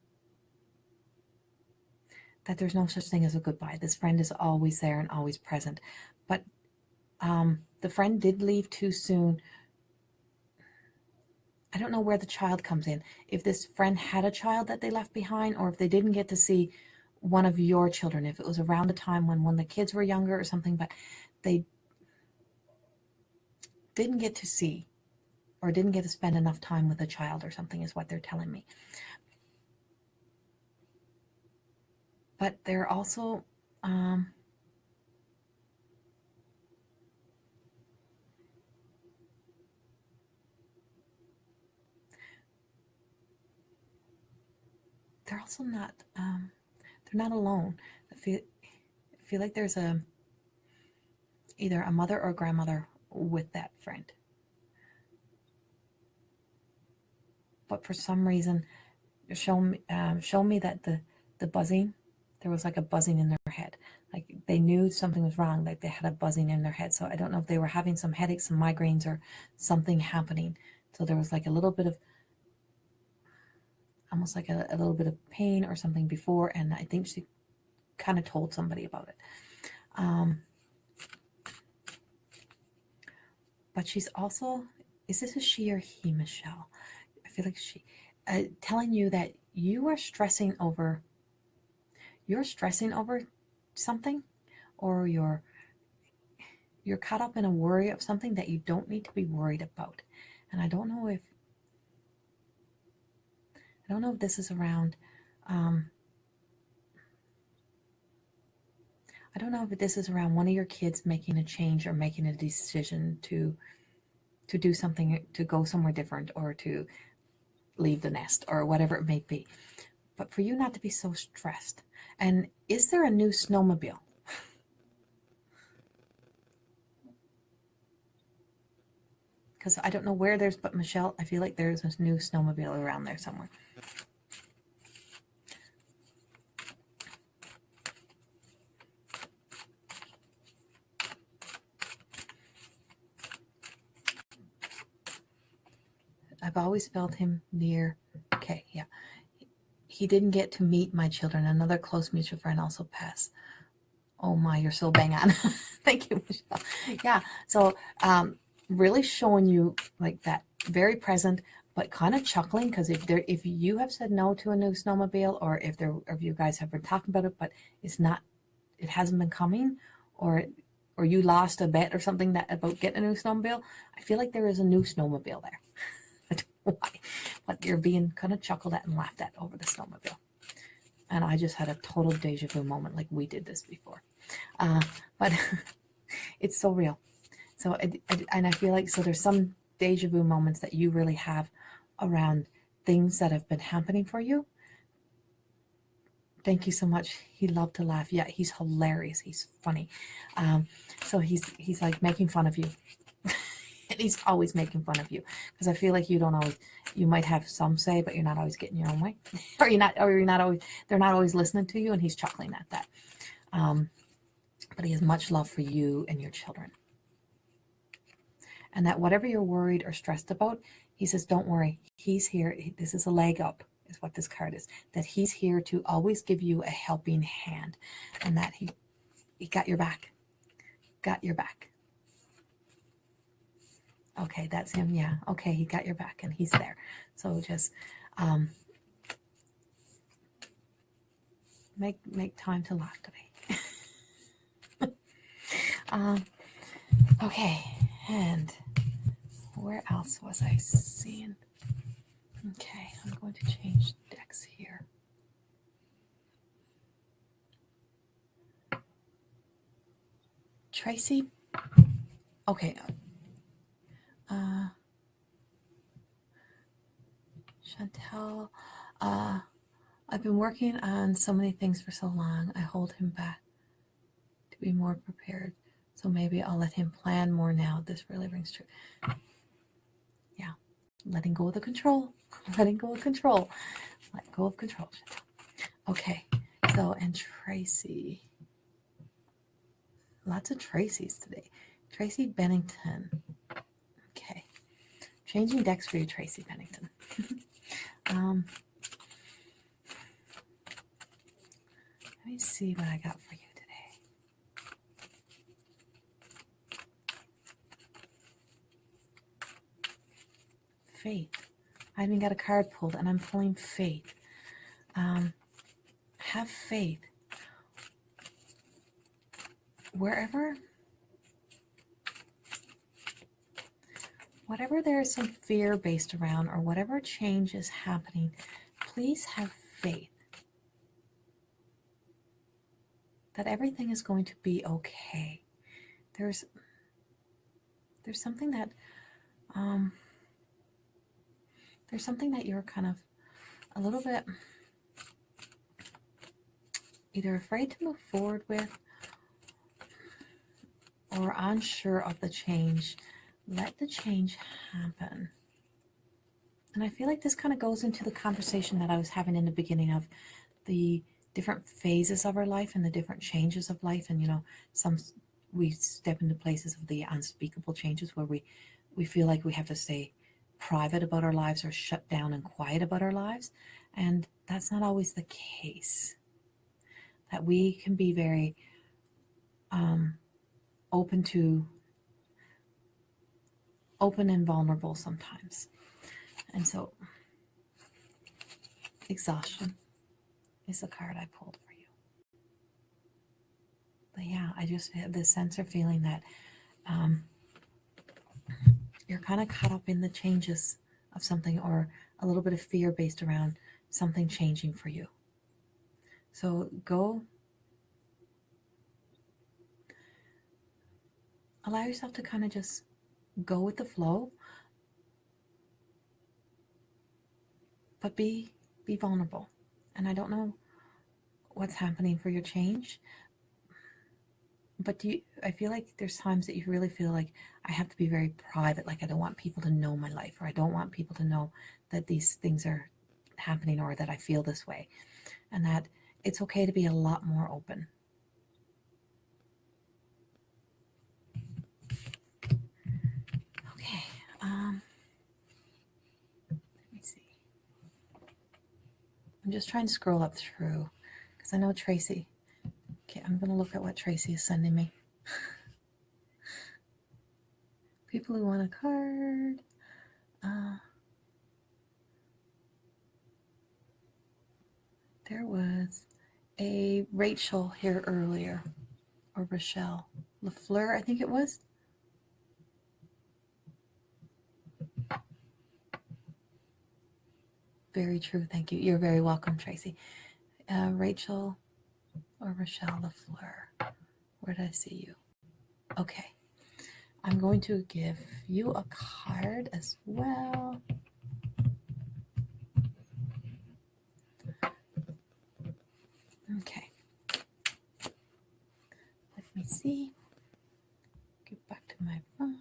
such thing as a goodbye. This friend is always there and always present. But the friend did leave too soon. I don't know where the child comes in. If this friend had a child that they left behind, or if they didn't get to see one of your children, if it was around the time when the kids were younger or something, but they didn't get to see, or didn't get to spend enough time with a child or something, is what they're telling me. But they're also they're also not they're not alone. I feel like there's either a mother or a grandmother with that friend. But for some reason, show me that the buzzing, there was like a buzzing in their head. Like they knew something was wrong, like they had a buzzing in their head. So I don't know if they were having some headaches, some migraines, or something happening So there was like a little bit of, almost like a little bit of pain or something before, and I think she kind of told somebody about it. But she's also, is this a she or he, Michelle? I feel like she, telling you that you're stressing over something, or you're caught up in a worry of something that you don't need to be worried about. And I don't know if this is around, I don't know if this is around one of your kids making a change or making a decision to do something, to go somewhere different, or to leave the nest, or whatever it may be. But for you not to be so stressed. And is there a new snowmobile? Because I don't know where there's, but Michelle, I feel like there's a new snowmobile around there somewhere. I've always felt him near. Okay, yeah. He didn't get to meet my children. Another close mutual friend also passed. Oh my, you're so bang on. Thank you, Michelle. Yeah, so really showing you like that, very present, but kind of chuckling, because if you have said no to a new snowmobile, or if you guys have been talking about it, but it hasn't been coming, or you lost a bet or something about getting a new snowmobile, I feel like there is a new snowmobile there. I don't know why, but you're being kind of chuckled at and laughed at over the snowmobile. And I just had a total deja vu moment, like we did this before. But it's so real. So, and I feel like, so there's some deja vu moments that you really have around things that have been happening for you. Thank you so much. He loved to laugh. Yeah, he's hilarious. He's funny. So he's like making fun of you. And he's always making fun of you, because I feel like you might have some say, but you're not always getting your own way, or they're not always listening to you, and he's chuckling at that. But he has much love for you and your children. And that whatever you're worried or stressed about, he says, don't worry, he's here. This is a leg up, is what this card is, that he's here to always give you a helping hand, and that he got your back. Got your back. Okay, that's him. Yeah. Okay, he got your back, and he's there. So just make time to laugh today. Okay, and where else was I seeing? Okay, I'm going to change decks here. Tracy. Okay. Chantel, I've been working on so many things for so long. I hold him back to be more prepared. So maybe I'll let him plan more now. This really rings true. Yeah. Letting go of the control. Letting go of control. Let go of control. Okay. So, and Tracy. Lots of Tracys today. Tracy Bennington. Okay. Changing decks for you, Tracy Bennington. Let me see what I got for you today. Faith. I haven't got a card pulled, and I'm pulling faith. Have faith. Whatever there is some fear based around, or whatever change is happening, please have faith that everything is going to be okay. There's something that you're kind of a little bit either afraid to move forward with, or unsure of the change. Let the change happen. And I feel like this kind of goes into the conversation that I was having in the beginning of the different phases of our life and the different changes of life. And, we step into places of the unspeakable changes where we feel like we have to stay private about our lives or shut down and quiet about our lives. And that's not always the case. That we can be very open and vulnerable sometimes. And so exhaustion is the card I pulled for you. But yeah, I just had this sense or feeling that you're kind of caught up in the changes of something, or a little bit of fear based around something changing for you. So allow yourself to kind of just go with the flow, but be vulnerable. And I don't know what's happening for your change, but I feel like there's times that you really feel like I have to be very private, like I don't want people to know my life, or I don't want people to know that these things are happening, or that I feel this way, and that it's okay to be a lot more open. Okay, let me see. I'm just trying to scroll up through because I know Tracy. Okay, I'm going to look at what Tracy is sending me. People who want a card. There was a Rachel here earlier, or Rochelle LaFleur, I think it was. Very true, thank you. You're very welcome, Tracy. Rachel or Rochelle LaFleur. Where did I see you? Okay. I'm going to give you a card as well. Okay. Let me see. Get back to my phone.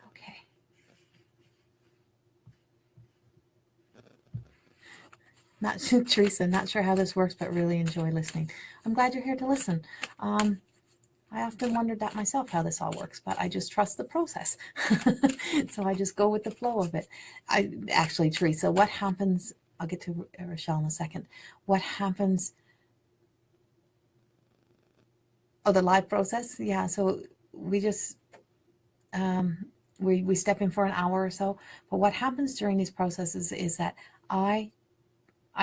Okay. Not sure, Teresa, not sure how this works, but really enjoy listening. I'm glad you're here to listen. I often wondered that myself, how this all works, but I just trust the process. So I just go with the flow of it. Actually, Teresa, what happens, I'll get to Rochelle in a second. What happens, the live process? Yeah, so we just, we step in for an hour or so. But what happens during these processes is that I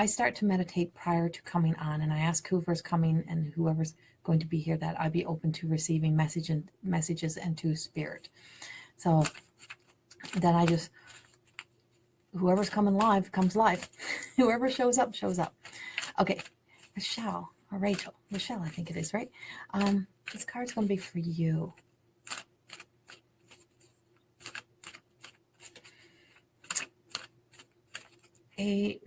start to meditate prior to coming on, and I ask whoever's coming and whoever's going to be here that I be open to receiving messages and to spirit. So then I just, whoever's coming live comes live. Whoever shows up shows up. Okay, Rochelle or Rachel, Rochelle, I think it is, right? This card's going to be for you. I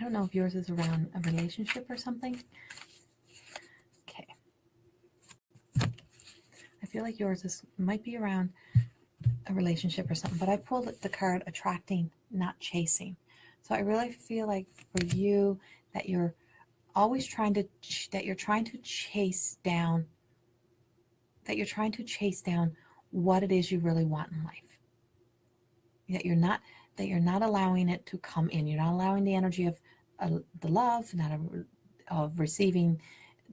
don't know if yours is around a relationship or something. Okay. I feel like yours might be around a relationship or something, but I pulled the card attracting, not chasing. So I really feel like for you that you're always trying to chase down what it is you really want in life. That you're not allowing it to come in. You're not allowing the energy of the love, of receiving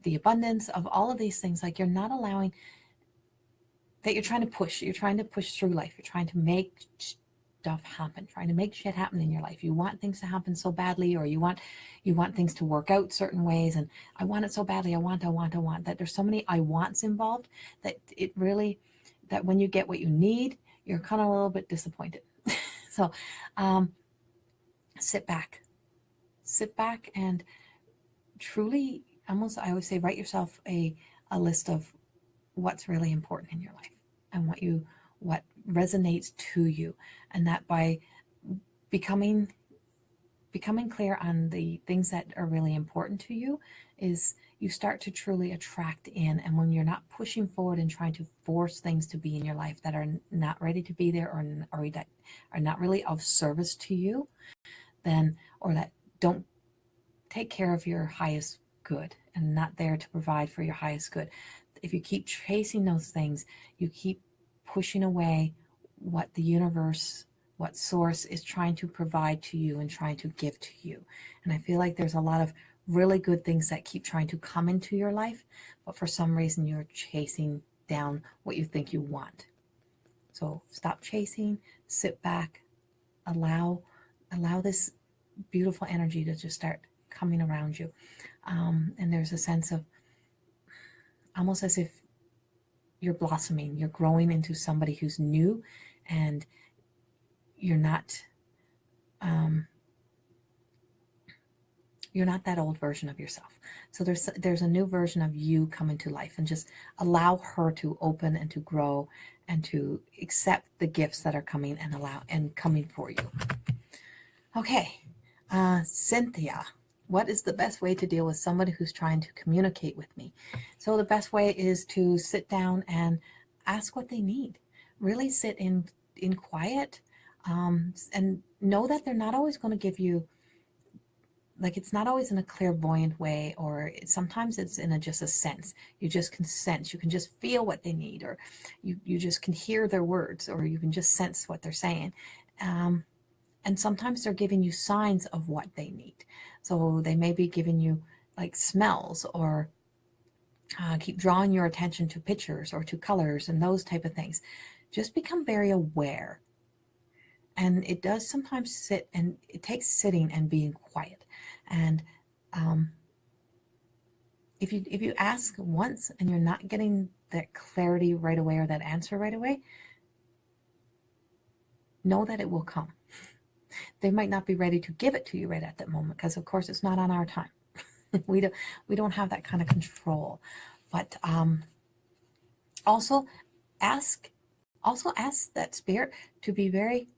the abundance of all of these things. Like you're not allowing that. You're trying to push through life. You're trying to make stuff happen, trying to make shit happen in your life. You want things to happen so badly, or you want things to work out certain ways, and I want it so badly. I want that. There's so many I wants involved that it really, that when you get what you need, you're kind of a little bit disappointed. So sit back and truly, almost, I would say, write yourself a list of what's really important in your life and what resonates to you, and that by becoming clear on the things that are really important to you is you start to truly attract in. And when you're not pushing forward and trying to force things to be in your life that are not ready to be there, or that are not really of service to you, then, or that don't take care of your highest good and not there to provide for your highest good. If you keep chasing those things, you keep pushing away what the universe, what source is trying to provide to you and trying to give to you. And I feel like there's a lot of really good things that keep trying to come into your life, but for some reason you're chasing down what you think you want. So stop chasing, sit back, allow this beautiful energy to just start coming around you. And there's a sense of almost as if you're blossoming, you're growing into somebody who's new, and you're not that old version of yourself. So there's a new version of you coming to life, and just allow her to open and to grow and to accept the gifts that are coming and coming for you. Okay, Cynthia, what is the best way to deal with somebody who's trying to communicate with me? So the best way is to sit down and ask what they need. Really sit in quiet, and know that they're not always going to give you, like, it's not always in a clairvoyant way, or sometimes it's in just a sense. You just can sense, you can just feel what they need, or you just can hear their words, or you can just sense what they're saying. And sometimes they're giving you signs of what they need. So they may be giving you like smells, or keep drawing your attention to pictures or to colors and those type of things. Just become very aware. And it does sometimes it takes sitting and being quiet. And if you ask once and you're not getting that clarity right away, or that answer right away, know that it will come. They might not be ready to give it to you right at that moment, because of course it's not on our time. we don't have that kind of control. But also ask that spirit to be very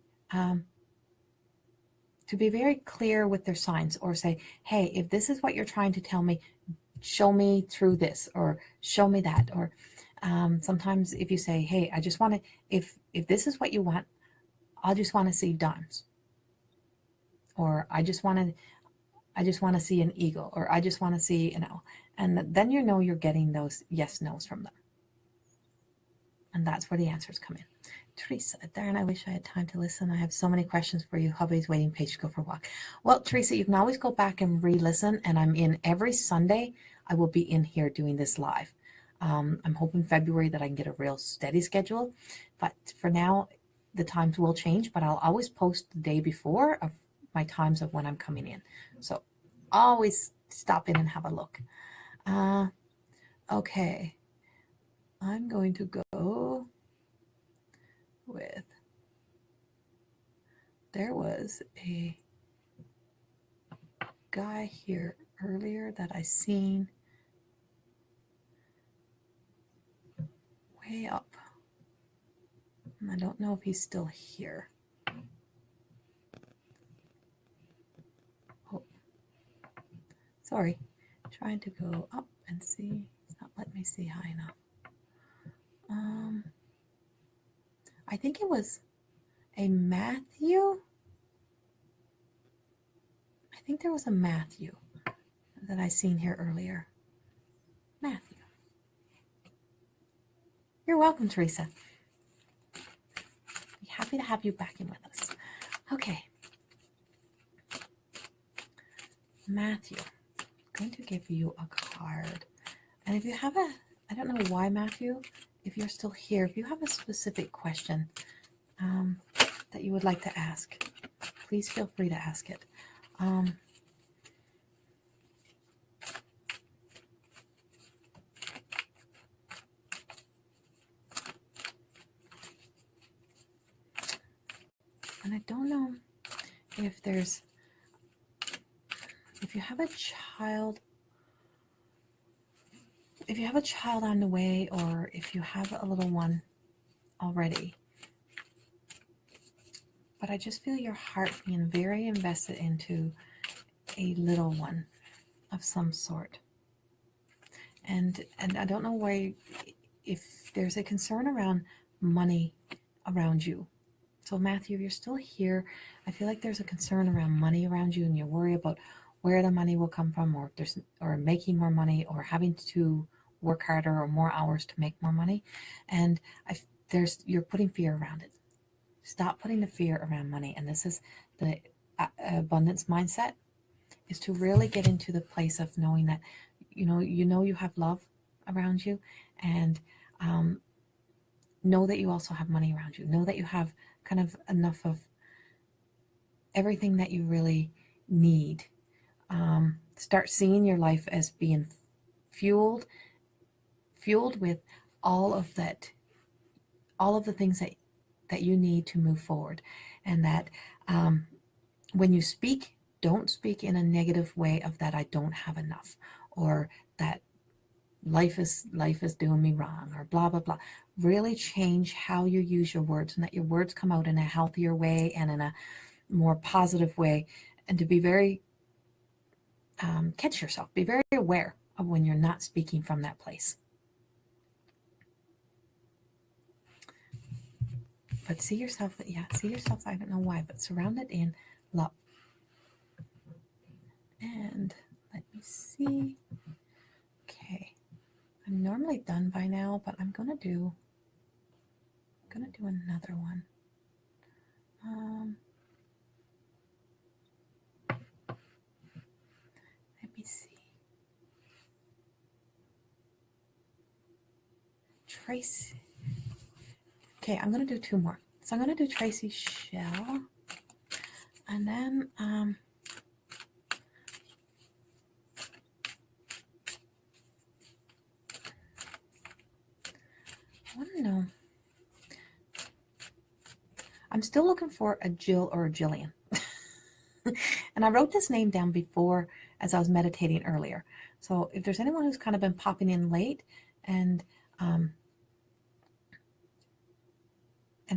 clear with their signs, or say, hey, if this is what you're trying to tell me, show me through this, or show me that. Or sometimes if you say, hey, I just want to, if this is what you want, I just want to see dimes, or I just want to see an eagle, or I just want to see an owl. And then you know you're getting those yes no's from them. And that's where the answers come in. Teresa, darn, I wish I had time to listen. I have so many questions for you. Hubby's waiting page to go for a walk. Well, Teresa, you can always go back and re-listen. And I'm in every Sunday. I will be in here doing this live. I'm hoping February that I can get a real steady schedule. But for now, the times will change. But I'll always post the day before of my times of when I'm coming in. So always stop in and have a look. Okay. I'm going to go with, there was a guy here earlier that I seen way up. And I don't know if he's still here. Oh, sorry. Trying to go up and see. It's not letting me see high enough. I think it was a Matthew. I think there was a Matthew that I seen here earlier. Matthew. You're welcome, Teresa. Be happy to have you back in with us. Okay. Matthew. I'm going to give you a card. And if you have I don't know why, Matthew, if you're still here, if you have a specific question that you would like to ask, please feel free to ask it. And I don't know if you have a child, on the way, or if you have a little one already. But I just feel your heart being very invested into a little one of some sort. And I don't know why, if there's a concern around money around you. So Matthew, if you're still here, I feel like there's a concern around money around you, and you worry about where the money will come from, or if there's, or making more money, or having to work harder or more hours to make more money. And you're putting fear around it. Stop putting the fear around money. And this is the abundance mindset, is to really get into the place of knowing that you have love around you, and know that you also have money around you. Know that you have kind of enough of everything that you really need. Start seeing your life as being fueled with all of that, all of the things that you need to move forward. And that when you speak, don't speak in a negative way of that I don't have enough, or that life is doing me wrong, or blah blah blah. Really change how you use your words, and that your words come out in a healthier way and in a more positive way. And to be very catch yourself, be very aware of when you're not speaking from that place. But see yourself, I don't know why, but surrounded in love. And let me see. Okay, I'm normally done by now, but I'm gonna do another one. Let me see. Tracy. Okay, I'm gonna do two more. So I'm gonna do Tracy Shell, and then I want to know. I'm still looking for a Jill or a Jillian. And I wrote this name down before as I was meditating earlier. So if there's anyone who's kind of been popping in late and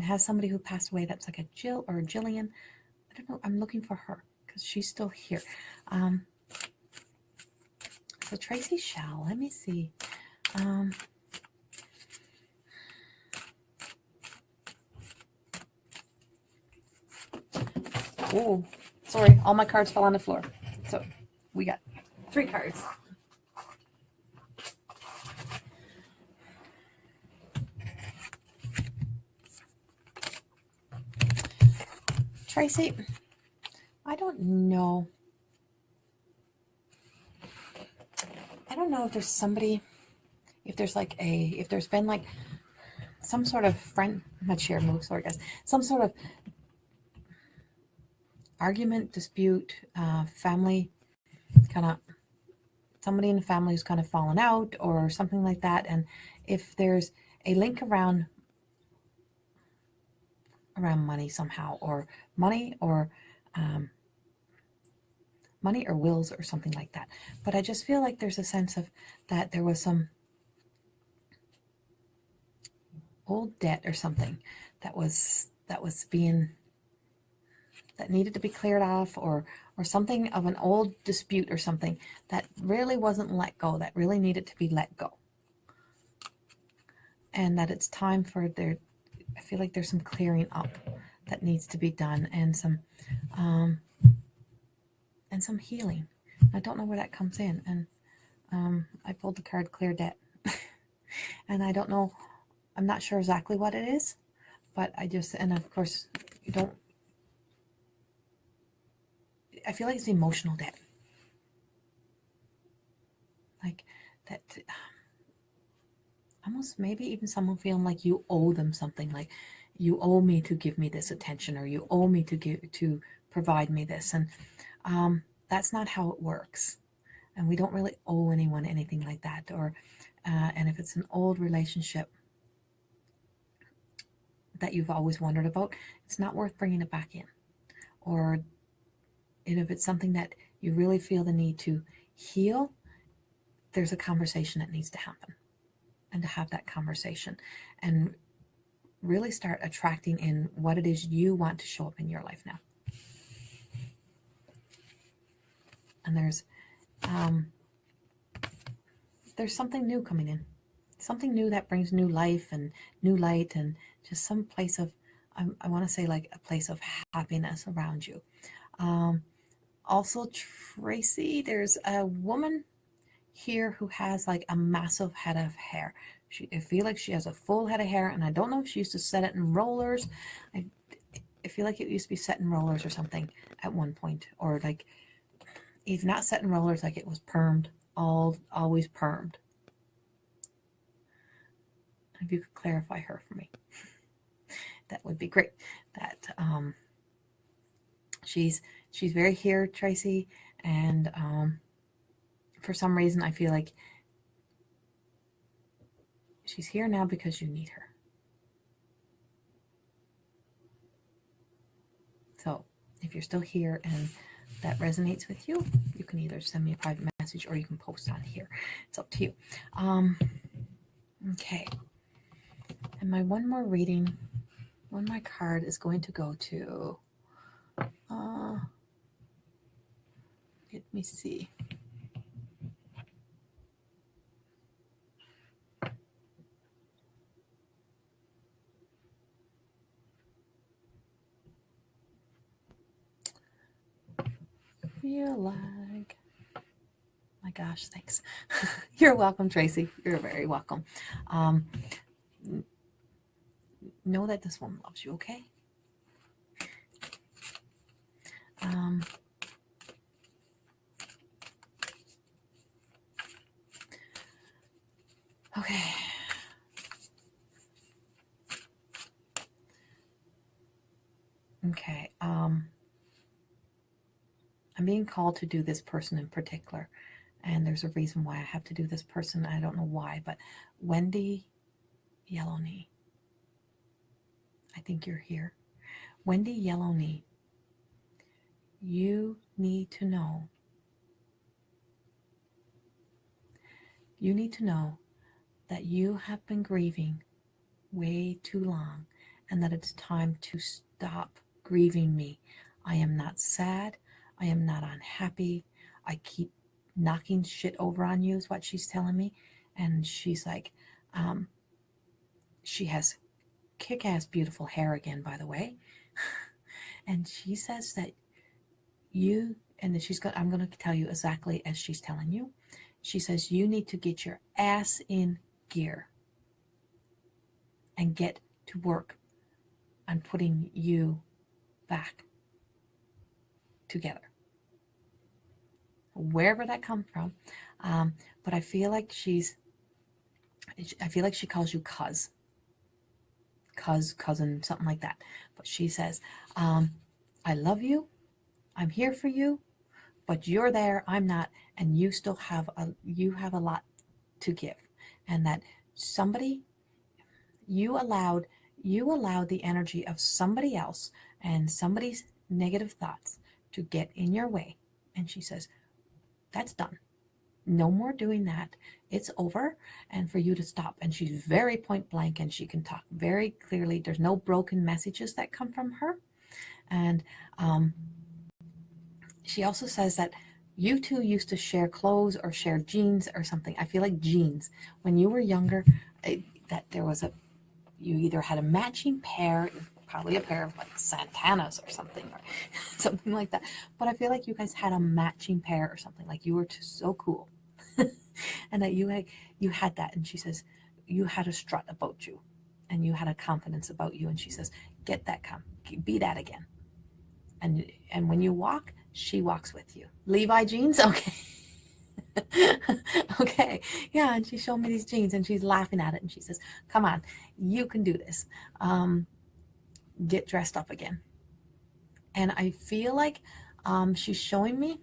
has somebody who passed away that's like a Jill or a Jillian, I don't know, I'm looking for her because she's still here. So Tracy Shell, let me see. Oh, sorry, all my cards fell on the floor. So we got 3 cards. Tracy, I don't know. I don't know if there's somebody, if there's been like some sort of friend, my chair moves, sorry guys, some sort of argument, dispute, family, kind of, somebody in the family who's kind of fallen out or something like that. And if there's a link around money somehow, or money or wills or something like that. But I just feel like there's a sense of that there was some old debt or something that needed to be cleared off, or something of an old dispute or something that really wasn't let go, that really needed to be let go. And that it's time for I feel like there's some clearing up that needs to be done, and some healing. I don't know where that comes in. And I pulled the card Clear Debt. And I don't know, I'm not sure exactly what it is, but and of course, I feel like it's emotional debt. Like that, almost maybe even someone feeling like you owe them something, like you owe me to give me this attention, or you owe me to provide me this. And that's not how it works. And we don't really owe anyone anything like that. Or and if it's an old relationship that you've always wondered about, it's not worth bringing it back in. Or if it's something that you really feel the need to heal, there's a conversation that needs to happen. And to have that conversation and really start attracting in what it is you want to show up in your life now. And there's something new coming in, something new that brings new life and new light, and just some place of, I want to say like a place of happiness around you. Also, Tracy, there's a woman here who has like a massive head of hair. I feel like she has a full head of hair, and I don't know if she used to set it in rollers. I feel like it used to be set in rollers or something at one point, or like if not set in rollers, like it was permed, always permed. If you could clarify her for me, that would be great. That she's very here, Tracy, and for some reason I feel like she's here now because you need her. So if you're still here and that resonates with you, you can either send me a private message or you can post on here. It's up to you. Okay. And my one more reading, my card is going to go to, let me see. Feel like, my gosh, thanks. You're welcome, Tracy. You're very welcome. Know that this one loves you, okay? Okay. Okay. I'm being called to do this person in particular, and there's a reason why I have to do this person. I don't know why, but Wendy Yellowknee, I think you're here. Wendy Yellowknee, you need to know. You need to know that you have been grieving way too long, and that it's time to stop grieving me. I am not sad. I am not unhappy. I keep knocking shit over on you is what she's telling me. And she's like, she has kick-ass beautiful hair again, by the way. And she says that you, and then I'm going to tell you exactly as she's telling you. She says you need to get your ass in gear and get to work on putting you back together, wherever that comes from. But I feel like she calls you cousin, something like that. But she says, I love you, I'm here for you, but you're there, I'm not, and you still have a lot to give. And that you allowed the energy of somebody else and somebody's negative thoughts to get in your way. And she says, that's done. No more doing that. It's over. And for you to stop. And she's very point blank, and she can talk very clearly. There's no broken messages that come from her. And she also says that you two used to share clothes or share jeans or something. I feel like jeans. When you were younger, that there was you either had a matching pair, probably a pair of like Santanas or something, or something like that. But I feel like you guys had a matching pair or something. Like you were so cool. And that you had that. And she says you had a strut about you, and you had a confidence about you. And she says, get that, be that again. And when you walk, she walks with you. Levi jeans, okay. Okay, yeah. And she showed me these jeans, and she's laughing at it, and she says, come on, you can do this. Get dressed up again. And I feel like she's showing me,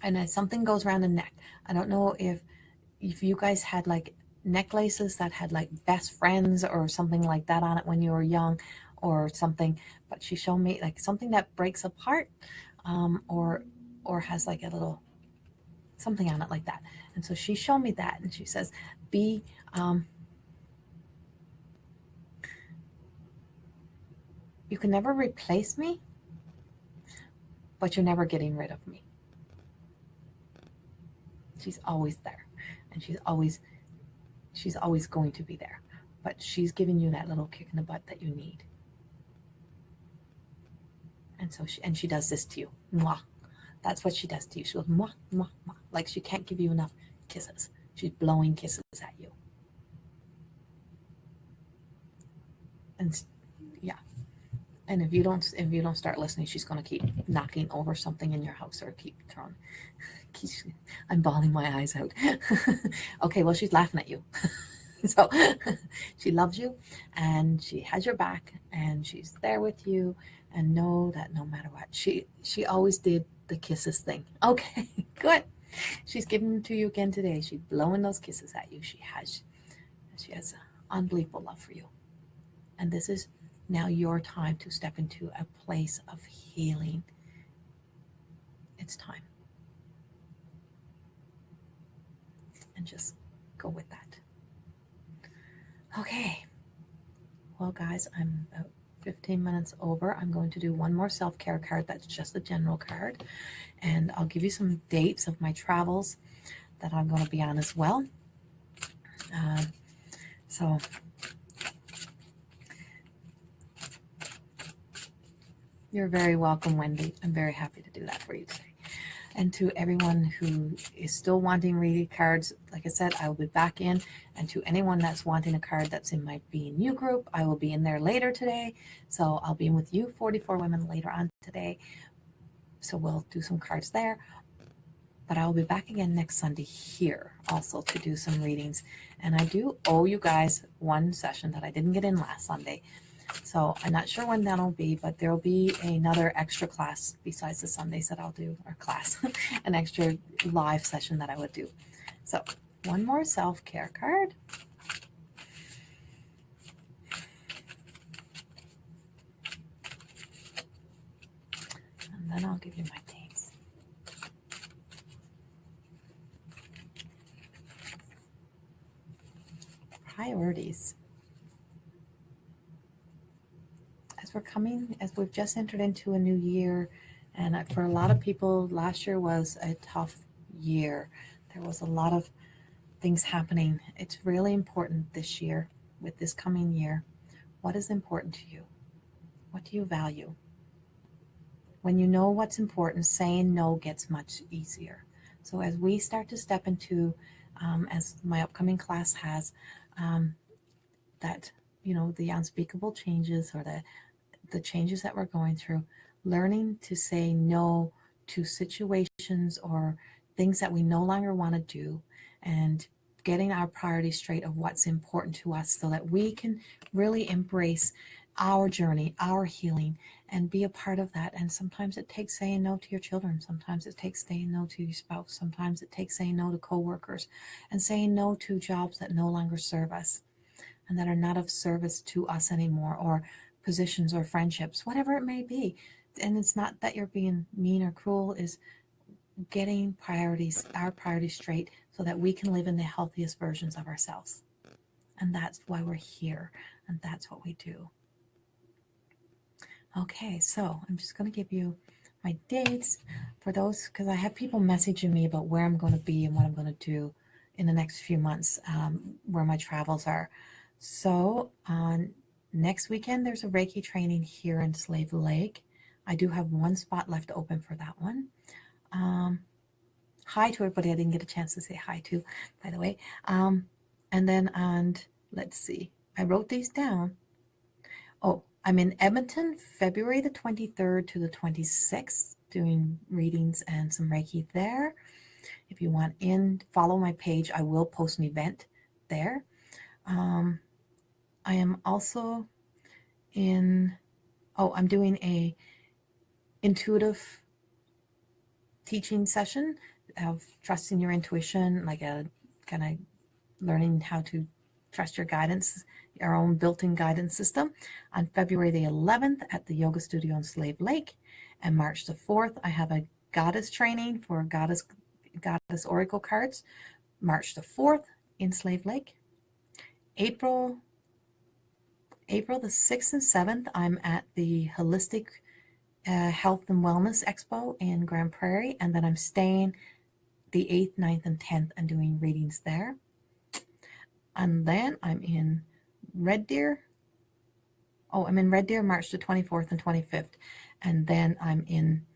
and something goes around the neck. I don't know if you guys had like necklaces that had like best friends or something like that on it when you were young or something, but she showed me like something that breaks apart, or has like a little something on it like that. And so she showed me that, and she says, you can never replace me, but you're never getting rid of me. She's always there. and she's always going to be there. But she's giving you that little kick in the butt that you need. And so she does this to you. Mwah. That's what she does to you. She goes, mwah, mwah, mwah. Like she can't give you enough kisses. She's blowing kisses at you. And yeah. And if you don't start listening, she's going to keep knocking over something in your house or keep throwing. I'm bawling my eyes out. Okay, well, she's laughing at you. So she loves you and she has your back and she's there with you, and know that no matter what, she always did the kisses thing. Okay, good. She's giving them to you again today. She's blowing those kisses at you. She has unbelievable love for you. And this is now your time to step into a place of healing. It's time. And just go with that. Okay. Well, guys, I'm about 15 minutes over. I'm going to do one more self-care card. That's just a general card. And I'll give you some dates of my travels that I'm going to be on as well. So you're very welcome, Wendy. I'm very happy to do that for you today. And to everyone who is still wanting reading cards, like I said, I will be back in. And to anyone that's wanting a card that's in my Be In You group, I will be in there later today. So I'll be in with you 44 women later on today. So we'll do some cards there. But I will be back again next Sunday here also to do some readings. And I do owe you guys one session that I didn't get in last Sunday. So I'm not sure when that'll be, but there'll be another extra class besides the Sundays that I'll do, or class, an extra live session that I would do. So one more self-care card. And then I'll give you my dates. Priorities. As we've just entered into a new year, and for a lot of people, last year was a tough year. There was a lot of things happening. It's really important this year, with this coming year. What is important to you? What do you value? When you know what's important, saying no gets much easier. So as we start to step into, as my upcoming class has, that, the unspeakable changes, or the changes that we're going through, learning to say no to situations or things that we no longer want to do, and getting our priorities straight of what's important to us, so that we can really embrace our journey, our healing, and be a part of that. And sometimes it takes saying no to your children. Sometimes it takes saying no to your spouse. Sometimes it takes saying no to coworkers, and saying no to jobs that no longer serve us and that are not of service to us anymore, or positions or friendships, whatever it may be. And it's not that you're being mean or cruel, is getting our priorities straight, so that we can live in the healthiest versions of ourselves. And that's why we're here, and that's what we do. Okay, so I'm just going to give you my dates for those, because I have people messaging me about where I'm going to be and what I'm going to do in the next few months, where my travels are. So on next weekend, there's a Reiki training here in Slave Lake. I do have one spot left open for that one. Hi to everybody I didn't get a chance to say hi to, by the way. And then let's see, I wrote these down. Oh, I'm in Edmonton, February the 23rd to the 26th, doing readings and some Reiki there. If you want in, follow my page. I will post an event there. I am also I'm doing a intuitive teaching session of trusting your intuition, like a kind of learning how to trust your guidance, your own built-in guidance system, on February the 11th at the Yoga Studio in Slave Lake. And March the 4th, I have a goddess training for goddess oracle cards, March the 4th in Slave Lake. April the 6th and 7th, I'm at the Holistic Health and Wellness Expo in Grand Prairie, and then I'm staying the 8th, 9th, and 10th and doing readings there. And then I'm in Red Deer. Oh, I'm in Red Deer March the 24th and 25th. And then I'm in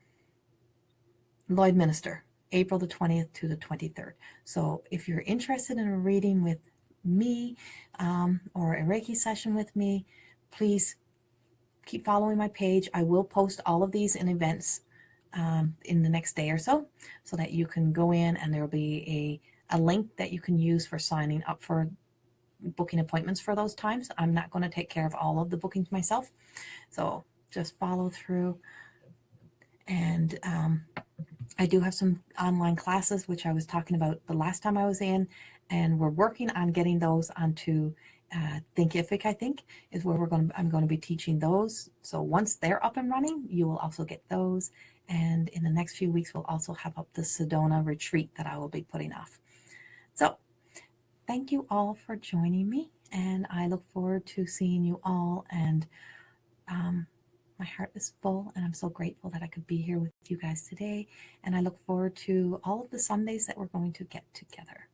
Lloydminster, April the 20th to the 23rd. So if you're interested in a reading with me or a Reiki session with me, please keep following my page. I will post all of these in events in the next day or so that you can go in, and there will be a link that you can use for signing up for booking appointments for those times. I'm not going to take care of all of the bookings myself, so just follow through. And I do have some online classes, which I was talking about the last time I was in, and we're working on getting those onto Thinkific, I think, is where I'm going to be teaching those. So once they're up and running, you will also get those. And in the next few weeks, we'll also have up the Sedona retreat that I will be putting off. So thank you all for joining me, and I look forward to seeing you all. And my heart is full, and I'm so grateful that I could be here with you guys today. And I look forward to all of the Sundays that we're going to get together.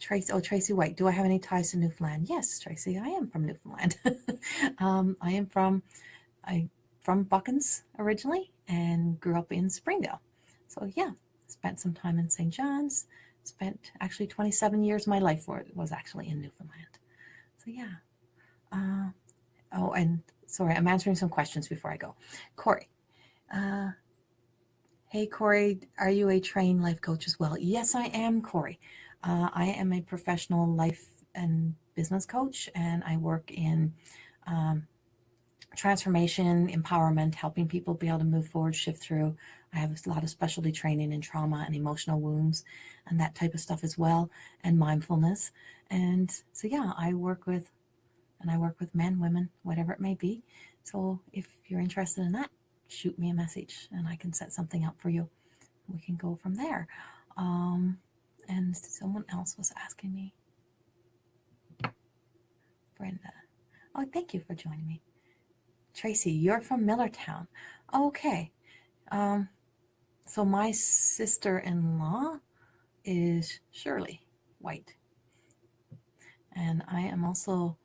Tracy White, do I have any ties to Newfoundland? Yes, Tracy, I am from Newfoundland. I am from Buckens originally and grew up in Springdale. So yeah, spent some time in St. John's. Spent actually 27 years of my life was actually in Newfoundland. So yeah. Oh, and sorry, I'm answering some questions before I go. Corey. Hey, Corey, are you a trained life coach as well? Yes, I am, Corey. I am a professional life and business coach, and I work in transformation, empowerment, helping people be able to move forward, shift through. I have a lot of specialty training in trauma and emotional wounds and that type of stuff as well, and mindfulness. And so, yeah, I work with men, women, whatever it may be. So if you're interested in that, shoot me a message and I can set something up for you. We can go from there. And someone else was asking me. Brenda. Oh, thank you for joining me. Tracy, you're from Millertown. Okay. So my sister-in-law is Shirley White. And I am also,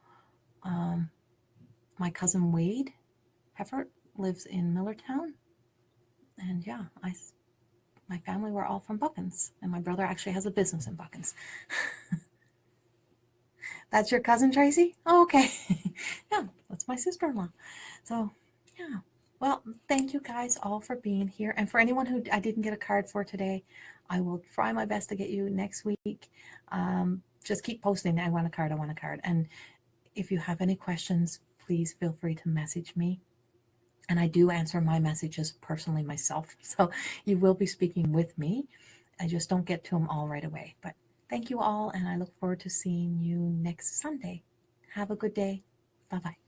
my cousin Wade Heffert lives in Millertown. And yeah, my family were all from Buckens. And my brother actually has a business in Buckens. That's your cousin, Tracy? Oh, okay. Yeah, that's my sister-in-law. So, yeah. Well, thank you guys all for being here. And for anyone who I didn't get a card for today, I will try my best to get you next week. Just keep posting, I want a card, I want a card. And if you have any questions, please feel free to message me. And I do answer my messages personally myself. So you will be speaking with me. I just don't get to them all right away. But thank you all, and I look forward to seeing you next Sunday. Have a good day. Bye-bye.